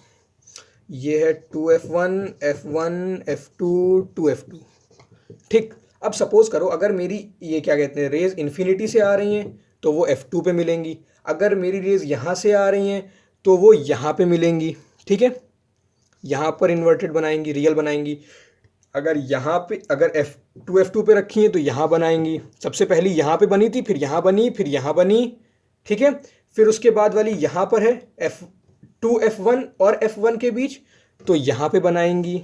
ये है 2F1 F1 F2 2F2, ठीक। अब सपोज करो अगर मेरी ये क्या कहते हैं रेज इन्फिनिटी से आ रही हैं तो वो F2 पे मिलेंगी, अगर मेरी रेज यहाँ से आ रही हैं तो वो यहाँ पे मिलेंगी, ठीक है। यहाँ पर इन्वर्टेड बनाएंगी, रियल बनाएंगी। अगर यहाँ पे अगर F2 पे रखी हैं तो यहाँ बनाएंगी। सबसे पहली यहाँ पे बनी थी, फिर यहाँ बनी, फिर यहाँ बनी, ठीक है। फिर उसके बाद वाली यहाँ पर है F1 और F1 के बीच, तो यहाँ पे बनाएंगी,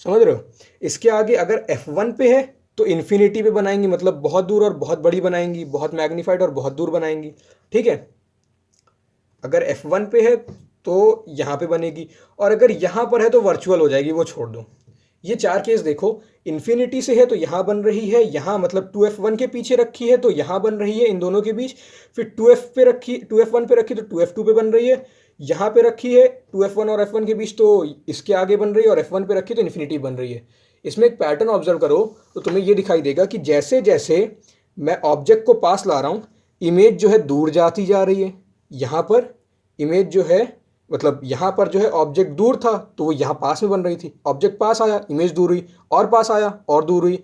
समझ रहे हो। इसके आगे अगर F1 पे है तो इन्फिनिटी पे बनाएंगी, मतलब बहुत दूर और बहुत बड़ी बनाएंगी, बहुत मैग्नीफाइड और बहुत दूर बनाएंगी, ठीक है। अगर F1 पे है तो यहाँ पे बनेगी, और अगर यहाँ पर है तो वर्चुअल हो जाएगी, वो छोड़ दो। ये चार केस देखो, इन्फिनिटी से है तो यहाँ बन रही है, यहाँ मतलब 2F1 के पीछे रखी है तो यहाँ बन रही है इन दोनों के बीच, फिर 2F1 पे रखी तो 2F2 पे बन रही है, यहाँ पे रखी है 2F1 और F1 के बीच तो इसके आगे बन रही है, और F1 पे रखी तो इन्फिनिटी बन रही है। इसमें एक पैटर्न ऑब्जर्व करो तो तुम्हें ये दिखाई देगा कि जैसे जैसे मैं ऑब्जेक्ट को पास ला रहा हूँ, इमेज जो है दूर जाती जा रही है। यहाँ पर इमेज जो है मतलब यहाँ पर जो है ऑब्जेक्ट दूर था तो वो यहाँ पास में बन रही थी, ऑब्जेक्ट पास आया इमेज दूर हुई, और पास आया और दूर हुई,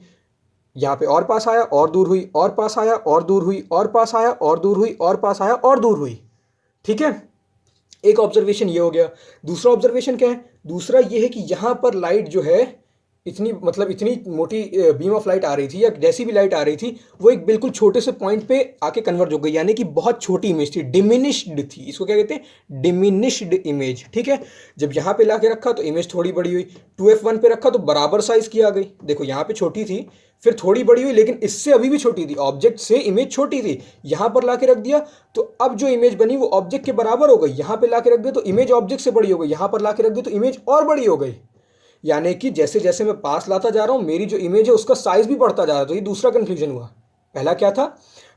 यहाँ पे और पास आया और दूर हुई, और पास आया और दूर हुई, और पास आया और दूर हुई, और पास आया और दूर हुई, ठीक है। एक ऑब्जर्वेशन ये हो गया। दूसरा ऑब्जर्वेशन क्या है, दूसरा ये है कि यहाँ पर लाइट जो है इतनी मतलब इतनी मोटी बीम ऑफ लाइट आ रही थी, या जैसी भी लाइट आ रही थी वो एक बिल्कुल छोटे से पॉइंट पे आके कन्वर्ट हो गई, यानी कि बहुत छोटी इमेज थी, डिमिनिश्ड थी। इसको क्या कहते हैं, डिमिनिश्ड इमेज, ठीक है। जब यहाँ पे ला के रखा तो इमेज थोड़ी बड़ी हुई, 2F1 पे रखा तो बराबर साइज की आ गई। देखो यहाँ पे छोटी थी, फिर थोड़ी बड़ी हुई, लेकिन इससे अभी भी छोटी थी, ऑब्जेक्ट से इमेज छोटी थी। यहाँ पर ला के रख दिया तो अब जो इमेज बनी वो ऑब्जेक्ट के बराबर हो गई, यहाँ पे ला के रख दिया तो इमेज ऑब्जेक्ट से बड़ी हो गई, यहाँ पर ला के रख दिया तो इमेज और बड़ी हो गई। यानी कि जैसे जैसे मैं पास लाता जा रहा हूँ मेरी जो इमेज है उसका साइज भी बढ़ता जा रहा है। तो ये दूसरा कंक्लूजन हुआ। पहला क्या था,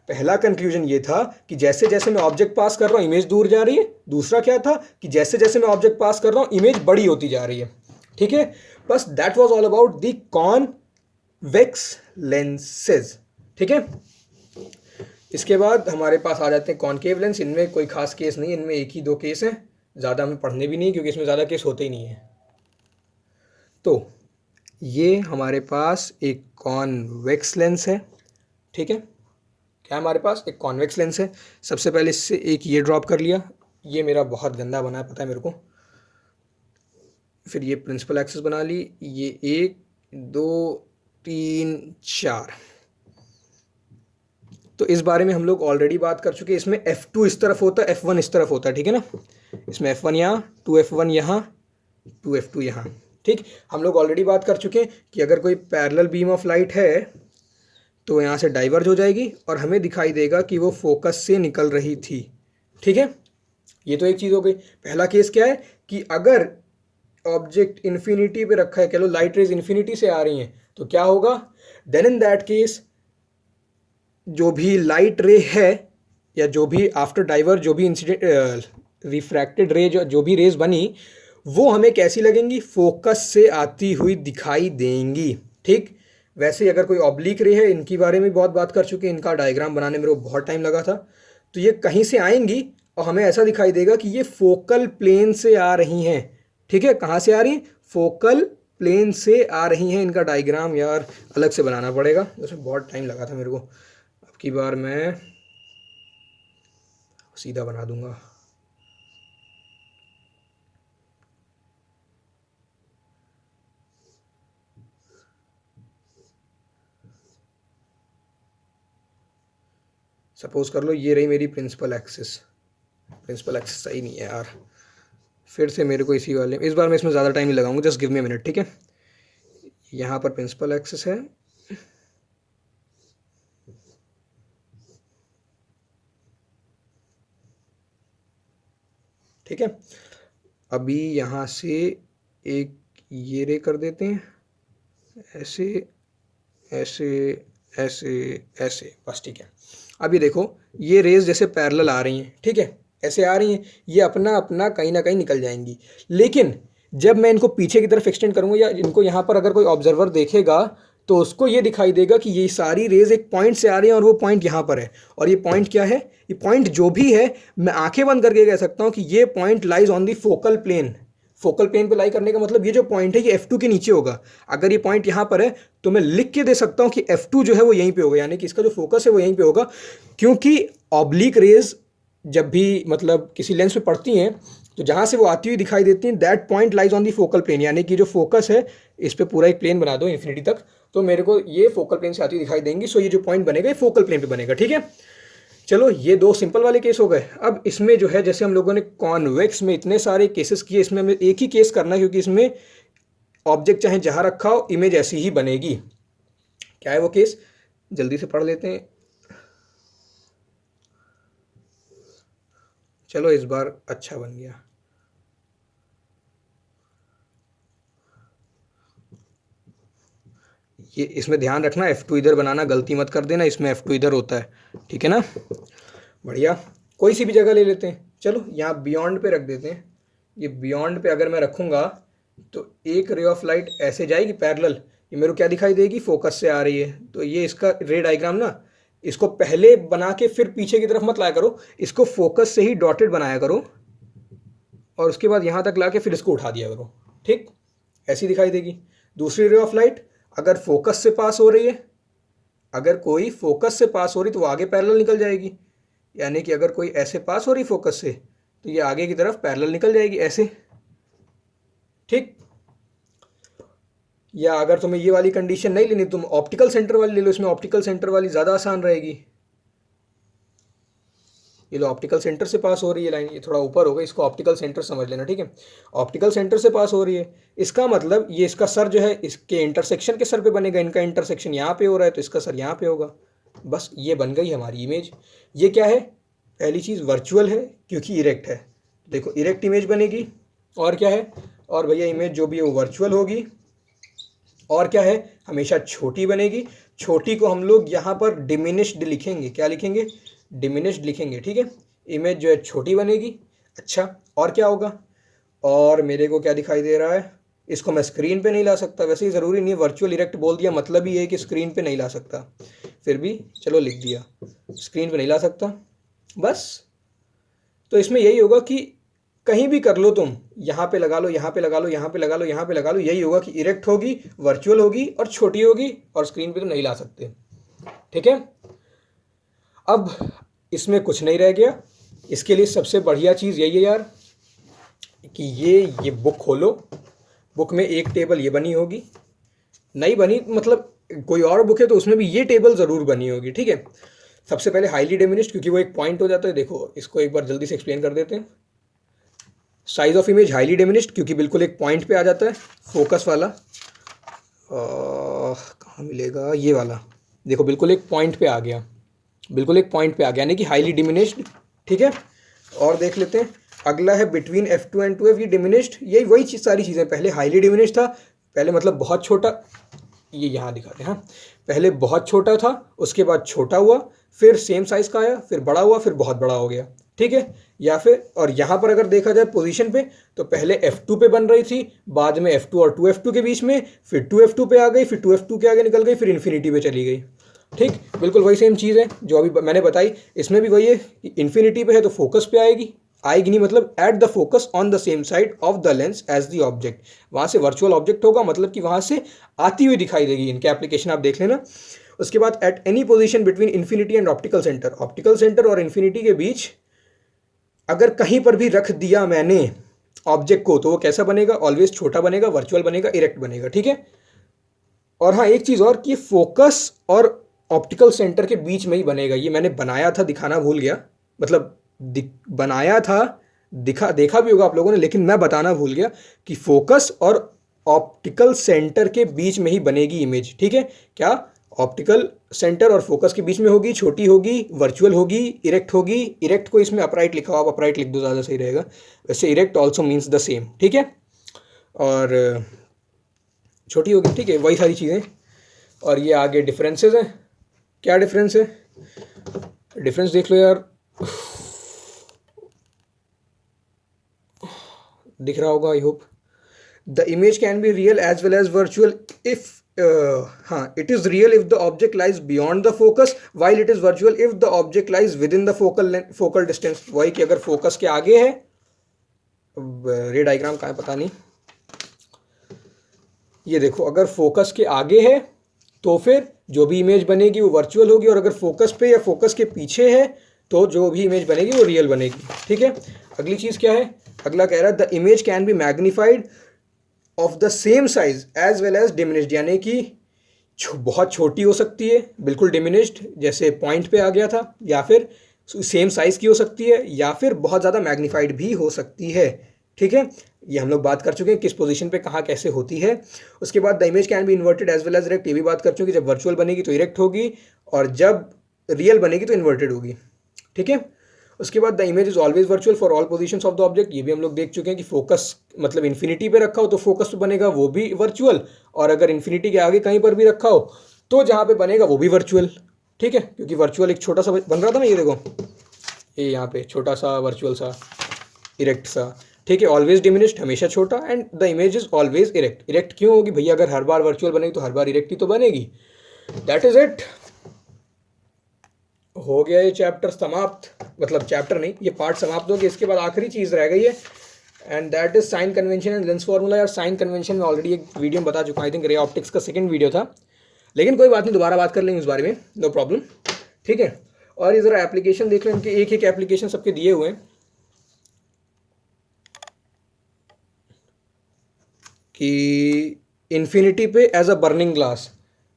पहला कंक्लूजन ये था कि जैसे जैसे मैं ऑब्जेक्ट पास कर रहा हूँ इमेज दूर जा रही है। दूसरा क्या था कि जैसे जैसे मैं ऑब्जेक्ट पास कर रहा हूँ इमेज बड़ी होती जा रही है, ठीक है। बस that was all about the convex lenses, ठीक है। इसके बाद हमारे पास आ जाते हैं कॉनकेव लेंस। इनमें कोई खास केस नहीं, इनमें एक ही दो केस हैं, ज़्यादा हमें पढ़ने भी नहीं क्योंकि इसमें ज़्यादा केस होते ही नहीं है। तो ये हमारे पास एक कॉन्वेक्स लेंस है, ठीक है। क्या हमारे पास एक कॉन्वेक्स लेंस है। सबसे पहले इससे एक ये ड्रॉप कर लिया, ये मेरा बहुत गंदा बना है पता है मेरे को। फिर ये प्रिंसिपल एक्सिस बना ली, ये 1 2 3 4। तो इस बारे में हम लोग ऑलरेडी बात कर चुके हैं। इसमें F2 इस तरफ होता है, F1 इस तरफ होता है, ठीक है ना। इसमें F1 यहाँ, 2F1 यहाँ, 2F2 यहाँ, ठीक। हम लोग ऑलरेडी बात कर चुके हैं कि अगर कोई पैरेलल बीम ऑफ लाइट है तो यहाँ से डाइवर्ज हो जाएगी और हमें दिखाई देगा कि वो फोकस से निकल रही थी, ठीक है। ये तो एक चीज़ हो गई। पहला केस क्या है कि अगर ऑब्जेक्ट इन्फिनिटी पे रखा है, कह लो लाइट रेज इन्फिनिटी से आ रही हैं, तो क्या होगा, देन इन दैट केस जो भी लाइट रे है या जो भी आफ्टर डाइवर जो भी इंसिडेंट रिफ्रैक्टेड रे जो भी रेज बनी वो हमें कैसी लगेंगी, फोकस से आती हुई दिखाई देंगी। ठीक, वैसे ही अगर कोई ऑब्लिक रे है, इनकी बारे में बहुत बात कर चुके हैं, इनका डायग्राम बनाने में मेरे को बहुत टाइम लगा था, तो ये कहीं से आएंगी और हमें ऐसा दिखाई देगा कि ये फोकल प्लेन से आ रही हैं। ठीक है, कहाँ से आ रही हैं, फोकल प्लेन से आ रही हैं। इनका डायग्राम यार अलग से बनाना पड़ेगा, उसमें बहुत टाइम लगा था मेरे को, अब की बार मैं सीधा बना दूंगा। सपोज कर लो ये रही मेरी प्रिंसिपल एक्सिस, प्रिंसिपल एक्सिस सही नहीं है यार, फिर से मेरे को इसी वाले, इस बार मैं इसमें ज़्यादा टाइम नहीं लगाऊंगा, just give me a minute. ठीक है, यहाँ पर प्रिंसिपल एक्सिस है, ठीक है, अभी यहाँ से एक ये रे कर देते हैं, ऐसे ऐसे ऐसे ऐसे, बस ठीक है। अभी देखो ये रेज जैसे पैरेलल आ रही हैं, ठीक है, ऐसे आ रही हैं, ये अपना अपना कहीं ना कहीं निकल जाएंगी, लेकिन जब मैं इनको पीछे की तरफ एक्सटेंड करूंगा या इनको यहाँ पर अगर कोई ऑब्जर्वर देखेगा तो उसको ये दिखाई देगा कि ये सारी रेज एक पॉइंट से आ रही हैं और वो पॉइंट यहाँ पर है, और ये पॉइंट क्या है, ये पॉइंट जो भी है मैं आंखें बंद करके कह सकता हूँ कि ये point lies on the focal plane. Focal plane पे लाई करने का मतलब ये जो पॉइंट है ये F2 के नीचे होगा। अगर ये पॉइंट यहाँ पर है तो मैं लिख के दे सकता हूँ कि F2 जो है वो यहीं पे होगा, यानी कि इसका जो फोकस है वो यहीं पे होगा, क्योंकि ऑब्लिक रेज जब भी मतलब किसी लेंस पे पड़ती हैं तो जहाँ से वो आती हुई दिखाई देती हैं that point lies on the focal plane, यानी कि जो फोकस है इस पर पूरा एक प्लेन बना दो इन्फिनिटी तक, तो मेरे को ये फोकल प्लेन से आती हुई दिखाई देंगी। सो ये जो पॉइंट बनेगा ये फोकल प्लेन पे बनेगा। ठीक है, चलो ये दो सिंपल वाले केस हो गए। अब इसमें जो है जैसे हम लोगों ने कॉन्वेक्स में इतने सारे केसेस किए, इसमें हमें एक ही केस करना है, क्योंकि इसमें ऑब्जेक्ट चाहे जहाँ रखा हो इमेज ऐसी ही बनेगी। क्या है वो केस, जल्दी से पढ़ लेते हैं। चलो इस बार अच्छा बन गया। ये इसमें ध्यान रखना, F2 इधर बनाना गलती मत कर देना, इसमें F2 इधर होता है, ठीक है ना। बढ़िया, कोई सी भी जगह ले लेते हैं, चलो यहाँ बियॉन्ड पे रख देते हैं। ये बियॉन्ड पे अगर मैं रखूँगा तो एक रे ऑफ लाइट ऐसे जाएगी पैरेलल, ये मेरे को क्या दिखाई देगी, फोकस से आ रही है। तो ये इसका रे डायग्राम ना, इसको पहले बना के फिर पीछे की तरफ मत लाया करो, इसको फोकस से ही डॉटेड बनाया करो और उसके बाद यहाँ तक ला के फिर इसको उठा दिया करो। ठीक, ऐसी दिखाई देगी। दूसरी रे ऑफ लाइट अगर फोकस से पास हो रही है, अगर कोई फोकस से पास हो रही तो वो आगे पैरेलल निकल जाएगी, यानी कि अगर कोई ऐसे पास हो रही फोकस से तो ये आगे की तरफ पैरेलल निकल जाएगी ऐसे। ठीक, या अगर तुम्हें ये वाली कंडीशन नहीं लेनी तुम ऑप्टिकल सेंटर वाली ले लो, इसमें ऑप्टिकल सेंटर वाली ज़्यादा आसान रहेगी। ये लो ऑप्टिकल सेंटर से पास हो रही है लाइन, ये थोड़ा ऊपर होगा, इसको ऑप्टिकल सेंटर समझ लेना। ठीक है, ऑप्टिकल सेंटर से पास हो रही है, इसका मतलब ये इसका सर जो है इसके इंटरसेक्शन के सर पे बनेगा, इनका इंटरसेक्शन यहाँ पे हो रहा है तो इसका सर यहाँ पे होगा। बस ये बन गई हमारी इमेज। ये क्या है, पहली चीज़ वर्चुअल है क्योंकि इरेक्ट है, देखो इरेक्ट इमेज बनेगी। और क्या है, और भैया इमेज जो भी है वो वर्चुअल होगी। और क्या है, हमेशा छोटी बनेगी। छोटी को हम लोग यहाँ पर डिमिनिश्ड लिखेंगे, क्या लिखेंगे, डिमिनिश्ड लिखेंगे। ठीक है, इमेज जो है छोटी बनेगी। अच्छा, और क्या होगा, और मेरे को क्या दिखाई दे रहा है, इसको मैं स्क्रीन पे नहीं ला सकता, वैसे ही ज़रूरी नहीं है, वर्चुअल इरेक्ट बोल दिया मतलब ही है कि स्क्रीन पे नहीं ला सकता, फिर भी चलो लिख दिया, स्क्रीन पे नहीं ला सकता बस। तो इसमें यही होगा कि कहीं भी कर लो तुम, यहाँ पे लगा लो, यहाँ पे लगा लो, यहाँ पे लगा लो, यहाँ पे लगा लो, यही होगा कि इरेक्ट होगी, वर्चुअल होगी और छोटी होगी, और स्क्रीन पे तो नहीं ला सकते। ठीक है, अब इसमें कुछ नहीं रह गया। इसके लिए सबसे बढ़िया चीज़ यही है यार कि ये बुक खोलो, बुक में एक टेबल ये बनी होगी, नहीं बनी मतलब कोई और बुक है तो उसमें भी ये टेबल ज़रूर बनी होगी। ठीक है, सबसे पहले हाईली डिमिनिश्ड, क्योंकि वो एक पॉइंट हो जाता है। देखो इसको एक बार जल्दी से एक्सप्लेन कर देते हैं। Size of image highly diminished, क्योंकि बिल्कुल एक पॉइंट पे आ जाता है, फोकस वाला कहाँ मिलेगा, ये वाला, देखो बिल्कुल एक पॉइंट पे आ गया, बिल्कुल एक पॉइंट पे आ गया, यानी कि हाईली डिमिनिश्ड। ठीक है, और देख लेते हैं अगला है बिटवीन F2 एंड 2F, ये डिमिनिश्ड, यही वही चीज़ सारी चीज़ें। पहले हाईली डिमिनिश्ड था, पहले मतलब बहुत छोटा, ये यहाँ दिखाते हैं हाँ, पहले बहुत छोटा था, उसके बाद छोटा हुआ, फिर सेम साइज़ का आया, फिर बड़ा हुआ, फिर बहुत बड़ा हो गया, ठीक है। या फिर और यहाँ पर अगर देखा जाए पोजीशन पे, तो पहले F2 पे बन रही थी, बाद में F2 और 2F2 के बीच में, फिर 2F2 पे आ गई, फिर 2F2 के आगे निकल गई, फिर इन्फिनिटी पे चली गई, ठीक। बिल्कुल वही सेम चीज़ है जो अभी मैंने बताई, इसमें भी वही है कि इन्फिनिटी पे है तो फोकस पे आएगी, आएगी नहीं मतलब at the focus on the same side of the lens as the object, वहाँ से वर्चुअल ऑब्जेक्ट होगा, मतलब कि वहाँ से आती हुई दिखाई देगी। इनके एप्लीकेशन आप देख लेना। उसके बाद at any position between infinity and optical centre, optical centre और इन्फिनिटी के बीच अगर कहीं पर भी रख दिया मैंने ऑब्जेक्ट को, तो वो कैसा बनेगा, ऑलवेज छोटा बनेगा, वर्चुअल बनेगा, इरेक्ट बनेगा, ठीक है। और हाँ एक चीज़ और कि फोकस और ऑप्टिकल सेंटर के बीच में ही बनेगा, ये मैंने बनाया था, दिखाना भूल गया, मतलब बनाया था, देखा भी होगा आप लोगों ने, लेकिन मैं बताना भूल गया कि फोकस और ऑप्टिकल सेंटर के बीच में ही बनेगी इमेज, ठीक है। क्या ऑप्टिकल सेंटर और फोकस के बीच में होगी, छोटी होगी, वर्चुअल होगी, इरेक्ट होगी। इरेक्ट को इसमें अपराइट लिखा हो, आप अपराइट लिख दो, ज़्यादा सही रहेगा। वैसे erect also means the same, ठीक है, और छोटी होगी, ठीक है, वही सारी चीज़ें। और ये आगे डिफरेंसेस हैं, क्या डिफरेंस है, डिफरेंस देख लो यार, दिख रहा होगा I hope. The image can be real as well as virtual if हाँ it is real if the object lies beyond the focus, while it is virtual if the object lies within the focal distance. वही कि अगर focus के आगे है, रे diagram कहाँ है पता नहीं, ये देखो, अगर फोकस के आगे है तो फिर जो भी इमेज बनेगी वो वर्चुअल होगी, और अगर फोकस पे या फोकस के पीछे है तो जो भी इमेज बनेगी वो रियल बनेगी, ठीक है। अगली चीज़ क्या है, अगला कह रहा है the image can be magnified of the same size as well as diminished, यानी कि बहुत छोटी हो सकती है, बिल्कुल डिमिनिश्ड जैसे पॉइंट पे आ गया था, या फिर सेम साइज़ की हो सकती है, या फिर बहुत ज़्यादा मैग्नीफाइड भी हो सकती है, ठीक है। ये हम लोग बात कर चुके हैं किस पोजीशन पे कहाँ कैसे होती है। उसके बाद the image can be inverted as well as erect, ये भी बात कर चुके हैं, जब वर्चुअल बनेगी तो इरेक्ट होगी, और जब रियल बनेगी तो इन्वर्टेड होगी, ठीक है। उसके बाद the image is always virtual for all positions of the object, ये भी हम लोग देख चुके हैं कि फोकस मतलब इन्फिनिटी पे रखा हो तो फोकस पे बनेगा वो भी वर्चुअल, और अगर इन्फिनिटी के आगे कहीं पर भी रखा हो तो जहाँ पे बनेगा वो भी वर्चुअल, ठीक है, क्योंकि वर्चुअल एक छोटा सा बन रहा था ना, ये देखो, ये यहाँ पे छोटा सा वर्चुअल सा इरेक्ट सा, ठीक है। ऑलवेज डिमिनिश्ड, हमेशा छोटा, and the image is always erect. Erect क्यों होगी भैया, अगर हर बार वर्चुअल बनेगी तो हर बार इरेक्ट ही तो बनेगी। दैट इज इट, हो गया ये चैप्टर समाप्त, मतलब चैप्टर नहीं, ये पार्ट समाप्त हो गया। इसके बाद आखिरी चीज़ रह गई है, and that is sine convention and lens formula. यार साइन कन्वेंशन में ऑलरेडी एक वीडियो में बता चुका हूँ, आई थिंक रे ऑप्टिक्स का सेकंड वीडियो था, लेकिन कोई बात नहीं, दोबारा बात कर लेंगे इस बारे में, नो प्रॉब्लम, ठीक है। और ये ज़रा एप्लीकेशन देख लें, इनके एक एक एप्लीकेशन सबके दिए हुए हैं कि इन्फिनिटी पे एज अ बर्निंग ग्लास,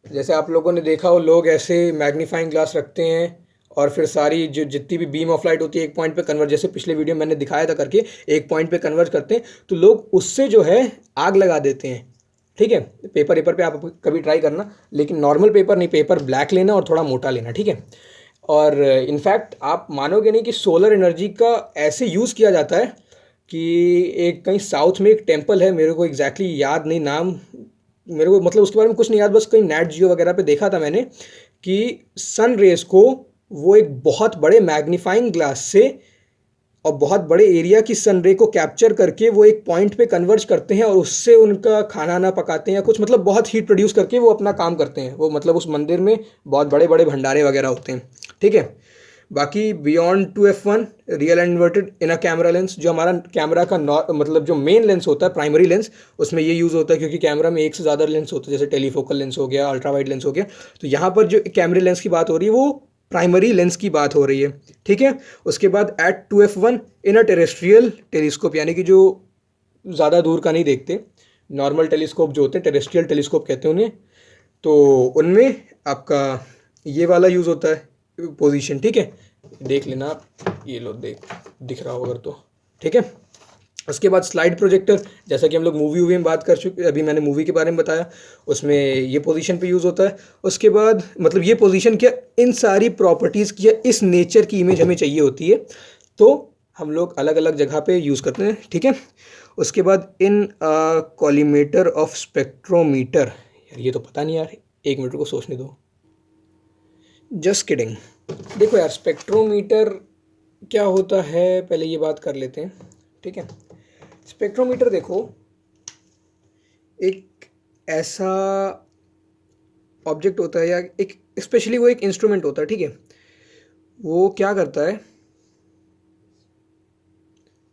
जैसे आप लोगों ने देखा हो लोग ऐसे मैग्नीफाइंग ग्लास रखते हैं और फिर सारी जो जितनी भी बीम ऑफ लाइट होती है एक पॉइंट पे कन्वर्ज, जैसे पिछले वीडियो में मैंने दिखाया था करके, एक पॉइंट पे कन्वर्ज करते हैं, तो लोग उससे जो है आग लगा देते हैं, ठीक है। पेपर पे आप कभी ट्राई करना, लेकिन नॉर्मल पेपर नहीं, पेपर ब्लैक लेना और थोड़ा मोटा लेना, ठीक है। और इनफैक्ट आप मानोगे नहीं कि सोलर एनर्जी का ऐसे यूज़ किया जाता है कि एक कहीं साउथ में एक टेम्पल है, मेरे को एग्जैक्टली याद नहीं नाम, मेरे को मतलब उसके बारे में कुछ नहीं याद, बस कहीं नेट जियो वगैरह पे देखा था मैंने कि सन रेज को वो एक बहुत बड़े मैग्नीफाइंग ग्लास से और बहुत बड़े एरिया की सन रे को कैप्चर करके वो एक पॉइंट पे कन्वर्ज करते हैं, और उससे उनका खाना ना पकाते हैं या कुछ, मतलब बहुत हीट प्रोड्यूस करके वो अपना काम करते हैं। वो मतलब उस मंदिर में बहुत बड़े बड़े भंडारे वगैरह होते हैं, ठीक है। बाकी beyond 2f1 real and inverted in a camera lens, जो हमारा कैमरा का मतलब जो मेन लेंस होता है, प्राइमरी लेंस, उसमें ये यूज़ होता है, क्योंकि कैमरा में एक से ज़्यादा लेंस होते हैं, जैसे टेलीफोकल लेंस हो गया, अल्ट्रा वाइड लेंस हो गया, तो यहाँ पर जो कैमरे लेंस की बात हो रही है वो प्राइमरी लेंस की बात हो रही है, ठीक है। उसके बाद एट 2f1 इन अ टेरेस्ट्रियल टेलीस्कोप, यानी कि जो ज़्यादा दूर का नहीं देखते, नॉर्मल टेलीस्कोप जो होते हैं, टेरेस्ट्रियल टेलीस्कोप कहते हैं उन्हें, तो उनमें आपका ये वाला यूज़ होता है पोजीशन, ठीक है। देख लेना आप, ये लो दिख रहा हो अगर तो, ठीक है। उसके बाद स्लाइड प्रोजेक्टर, जैसा कि हम लोग मूवी में बात कर चुके, अभी मैंने मूवी के बारे में बताया, उसमें ये पोजीशन पे यूज़ होता है। उसके बाद मतलब ये पोजीशन क्या, इन सारी प्रॉपर्टीज़ की या इस नेचर की इमेज हमें चाहिए होती है, तो हम लोग अलग अलग जगह पे यूज़ करते हैं, ठीक है। उसके बाद इन कॉलीमेटर ऑफ स्पेक्ट्रोमीटर, यार ये तो पता नहीं यार, एक मिनट को सोचने दो, जस्ट किडिंग। देखो यार, स्पेक्ट्रोमीटर क्या होता है पहले ये बात कर लेते हैं, ठीक है। स्पेक्ट्रोमीटर देखो एक ऐसा ऑब्जेक्ट होता है, या एक स्पेशली वो एक इंस्ट्रूमेंट होता है, ठीक है। वो क्या करता है,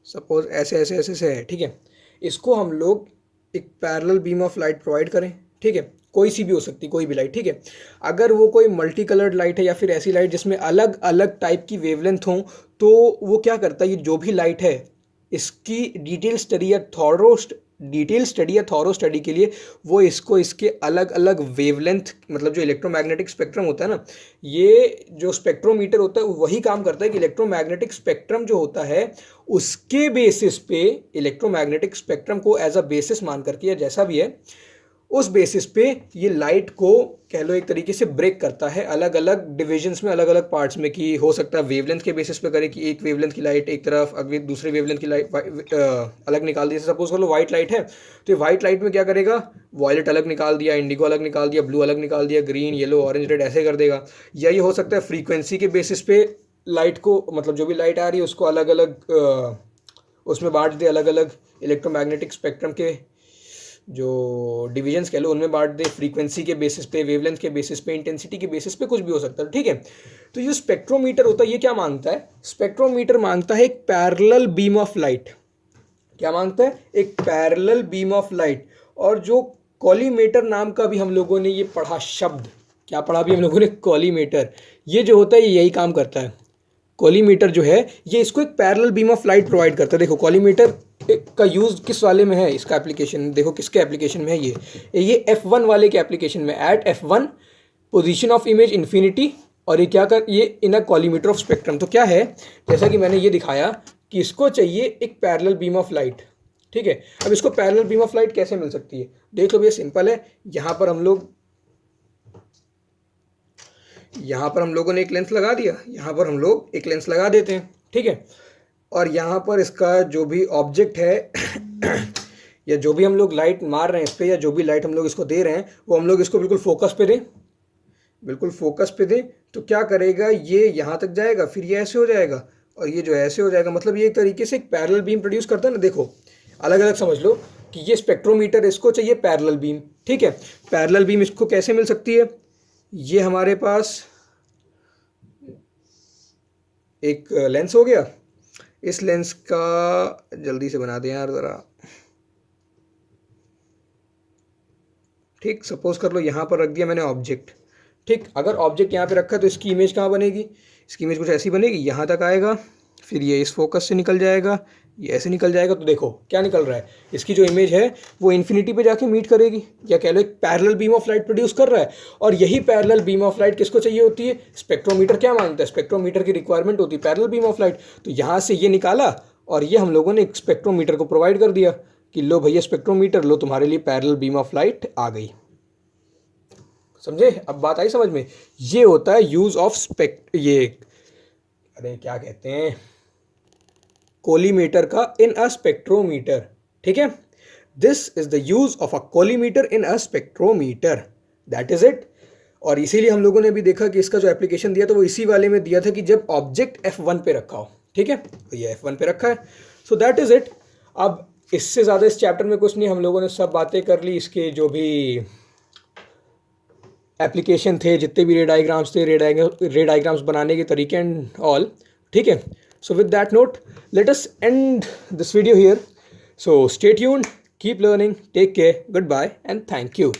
सपोज ऐसे ऐसे ऐसे से है, ठीक है। इसको हम लोग एक parallel beam of light provide करें, ठीक है, कोई सी भी हो सकती, कोई भी लाइट, ठीक है। अगर वो कोई मल्टी कलर्ड लाइट है या फिर ऐसी लाइट जिसमें अलग अलग टाइप की वेवलेंथ हो, तो वो क्या करता है, ये जो भी लाइट है इसकी डिटेल स्टडी या थॉरो स्टडी के लिए वो इसको इसके अलग अलग वेवलेंथ, मतलब जो इलेक्ट्रोमैग्नेटिक स्पेक्ट्रम होता है ना, ये जो स्पेक्ट्रोमीटर होता है वही काम करता है कि इलेक्ट्रोमैग्नेटिक स्पेक्ट्रम जो होता है उसके बेसिस पे, इलेक्ट्रोमैग्नेटिक स्पेक्ट्रम को एज अ बेसिस मान करके या जैसा भी है उस बेसिस पे ये लाइट को कह लो एक तरीके से ब्रेक करता है अलग अलग डिविजन्स में, अलग अलग पार्ट्स में, कि हो सकता है वेवलेंथ के बेसिस पे करे कि एक वेवलेंथ की लाइट एक तरफ, अगले दूसरे वेवलेंथ की लाइट अलग निकाल दी। सपोज कर लो वाइट लाइट है, तो ये वाइट लाइट में क्या करेगा, वॉयलेट अलग निकाल दिया, इंडिगो अलग निकाल दिया, ब्लू अलग निकाल दिया, ग्रीन, येलो, ऑरेंज, रेड ऐसे कर देगा। या ये हो सकता है फ्रीक्वेंसी के बेसिस पे लाइट को, मतलब जो भी लाइट आ रही है उसको अलग अलग उसमें बांट दे, अलग अलग इलेक्ट्रोमैग्नेटिक स्पेक्ट्रम के जो डिविजन्स कह लो उनमें बांट दे, फ्रीक्वेंसी के बेसिस पे, वेवलेंथ के बेसिस पे, इंटेंसिटी के बेसिस पे, कुछ भी हो सकता है, ठीक है। तो ये स्पेक्ट्रोमीटर होता है, ये क्या मांगता है, स्पेक्ट्रोमीटर मांगता है एक पैरेलल बीम ऑफ लाइट। क्या मांगता है, एक पैरेलल बीम ऑफ लाइट। और जो कॉलीमेटर नाम का भी हम लोगों ने ये पढ़ा शब्द, क्या पढ़ा भी हम लोगों ने, कॉलीमेटर, ये जो होता है ये यही काम करता है। कॉलीमेटर जो है ये इसको एक parallel beam of light provide करता है। देखो कॉलीमेटर का यूज़ किस वाले में है, इसका एप्लीकेशन देखो किसके एप्लीकेशन में है, ये F1 वाले के एप्लीकेशन में, at F1 position of image infinity. और ये क्या कर, ये in a collimator of spectrum. तो क्या है, जैसा कि मैंने ये दिखाया कि इसको चाहिए एक पैरेलल बीम ऑफ लाइट, ठीक है। अब इसको पैरेलल बीम ऑफ लाइट कैसे मिल सकती है, देख लो भैया, सिंपल है। यहाँ पर हम लोगों ने एक लेंस लगा दिया, यहाँ पर हम लोग एक लेंस लगा देते हैं, ठीक है। और यहाँ पर इसका जो भी ऑब्जेक्ट है या जो भी हम लोग लाइट मार रहे हैं इस पर, या जो भी लाइट हम लोग इसको दे रहे हैं, वो हम लोग इसको बिल्कुल फोकस पे दें, बिल्कुल फोकस पे दें। तो क्या करेगा, ये यहाँ तक जाएगा, फिर ये ऐसे हो जाएगा, और ये जो ऐसे हो जाएगा। मतलब ये एक तरीके से एक पैरेलल बीम प्रोड्यूस करता है ना। देखो अलग अलग समझ लो कि ये स्पेक्ट्रोमीटर, इसको चाहिए पैरेलल बीम, ठीक है। पैरेलल बीम इसको कैसे मिल सकती है, ये हमारे पास एक लेंस हो गया, इस लेंस का जल्दी से बना दें यार ज़रा, ठीक। सपोज कर लो यहाँ पर रख दिया मैंने ऑब्जेक्ट, ठीक। अगर ऑब्जेक्ट यहाँ पे रखा है तो इसकी इमेज कहाँ बनेगी, इसकी इमेज कुछ ऐसी बनेगी, यहाँ तक आएगा, फिर ये इस फोकस से निकल जाएगा, ये ऐसे निकल जाएगा। तो देखो क्या निकल रहा है, इसकी जो इमेज है वो इन्फिनिटी पे जाके मीट करेगी, या कह लो एक parallel beam of light produce कर रहा है। और यही पैरेलल बीम ऑफ लाइट किसको चाहिए होती है, स्पेक्ट्रोमीटर क्या मांगता है, स्पेक्ट्रोमीटर की रिक्वायरमेंट होती है पैरेलल बीम ऑफ लाइट। तो यहाँ से ये निकाला, और ये हम लोगों ने एक स्पेक्ट्रोमीटर को प्रोवाइड कर दिया कि लो भैया स्पेक्ट्रोमीटर, लो तुम्हारे लिए पैरेलल बीम ऑफ लाइट आ गई। समझे, अब बात आई समझ में। ये होता है यूज ऑफ ये अरे क्या कहते हैं, कोलीमेटर का इन अ स्पेक्ट्रोमीटर, ठीक है। This is the use of a collimator in a spectrometer, that is it. और इसीलिए हम लोगों ने भी देखा कि इसका जो एप्लीकेशन दिया था वो इसी वाले में दिया था कि जब ऑब्जेक्ट F1 पे रखा हो, ठीक है। तो ये F1 पे रखा है, सो दैट इज इट। अब इससे ज़्यादा इस चैप्टर में कुछ नहीं, हम लोगों ने सब बातें कर ली, इसके जो भी एप्लीकेशन थे, जितने भी रे डायग्राम्स थे, रे डायग्राम्स बनाने के तरीके एंड ऑल, ठीक है। So with that note let us end this video here. So stay tuned, keep learning, take care, goodbye and thank you.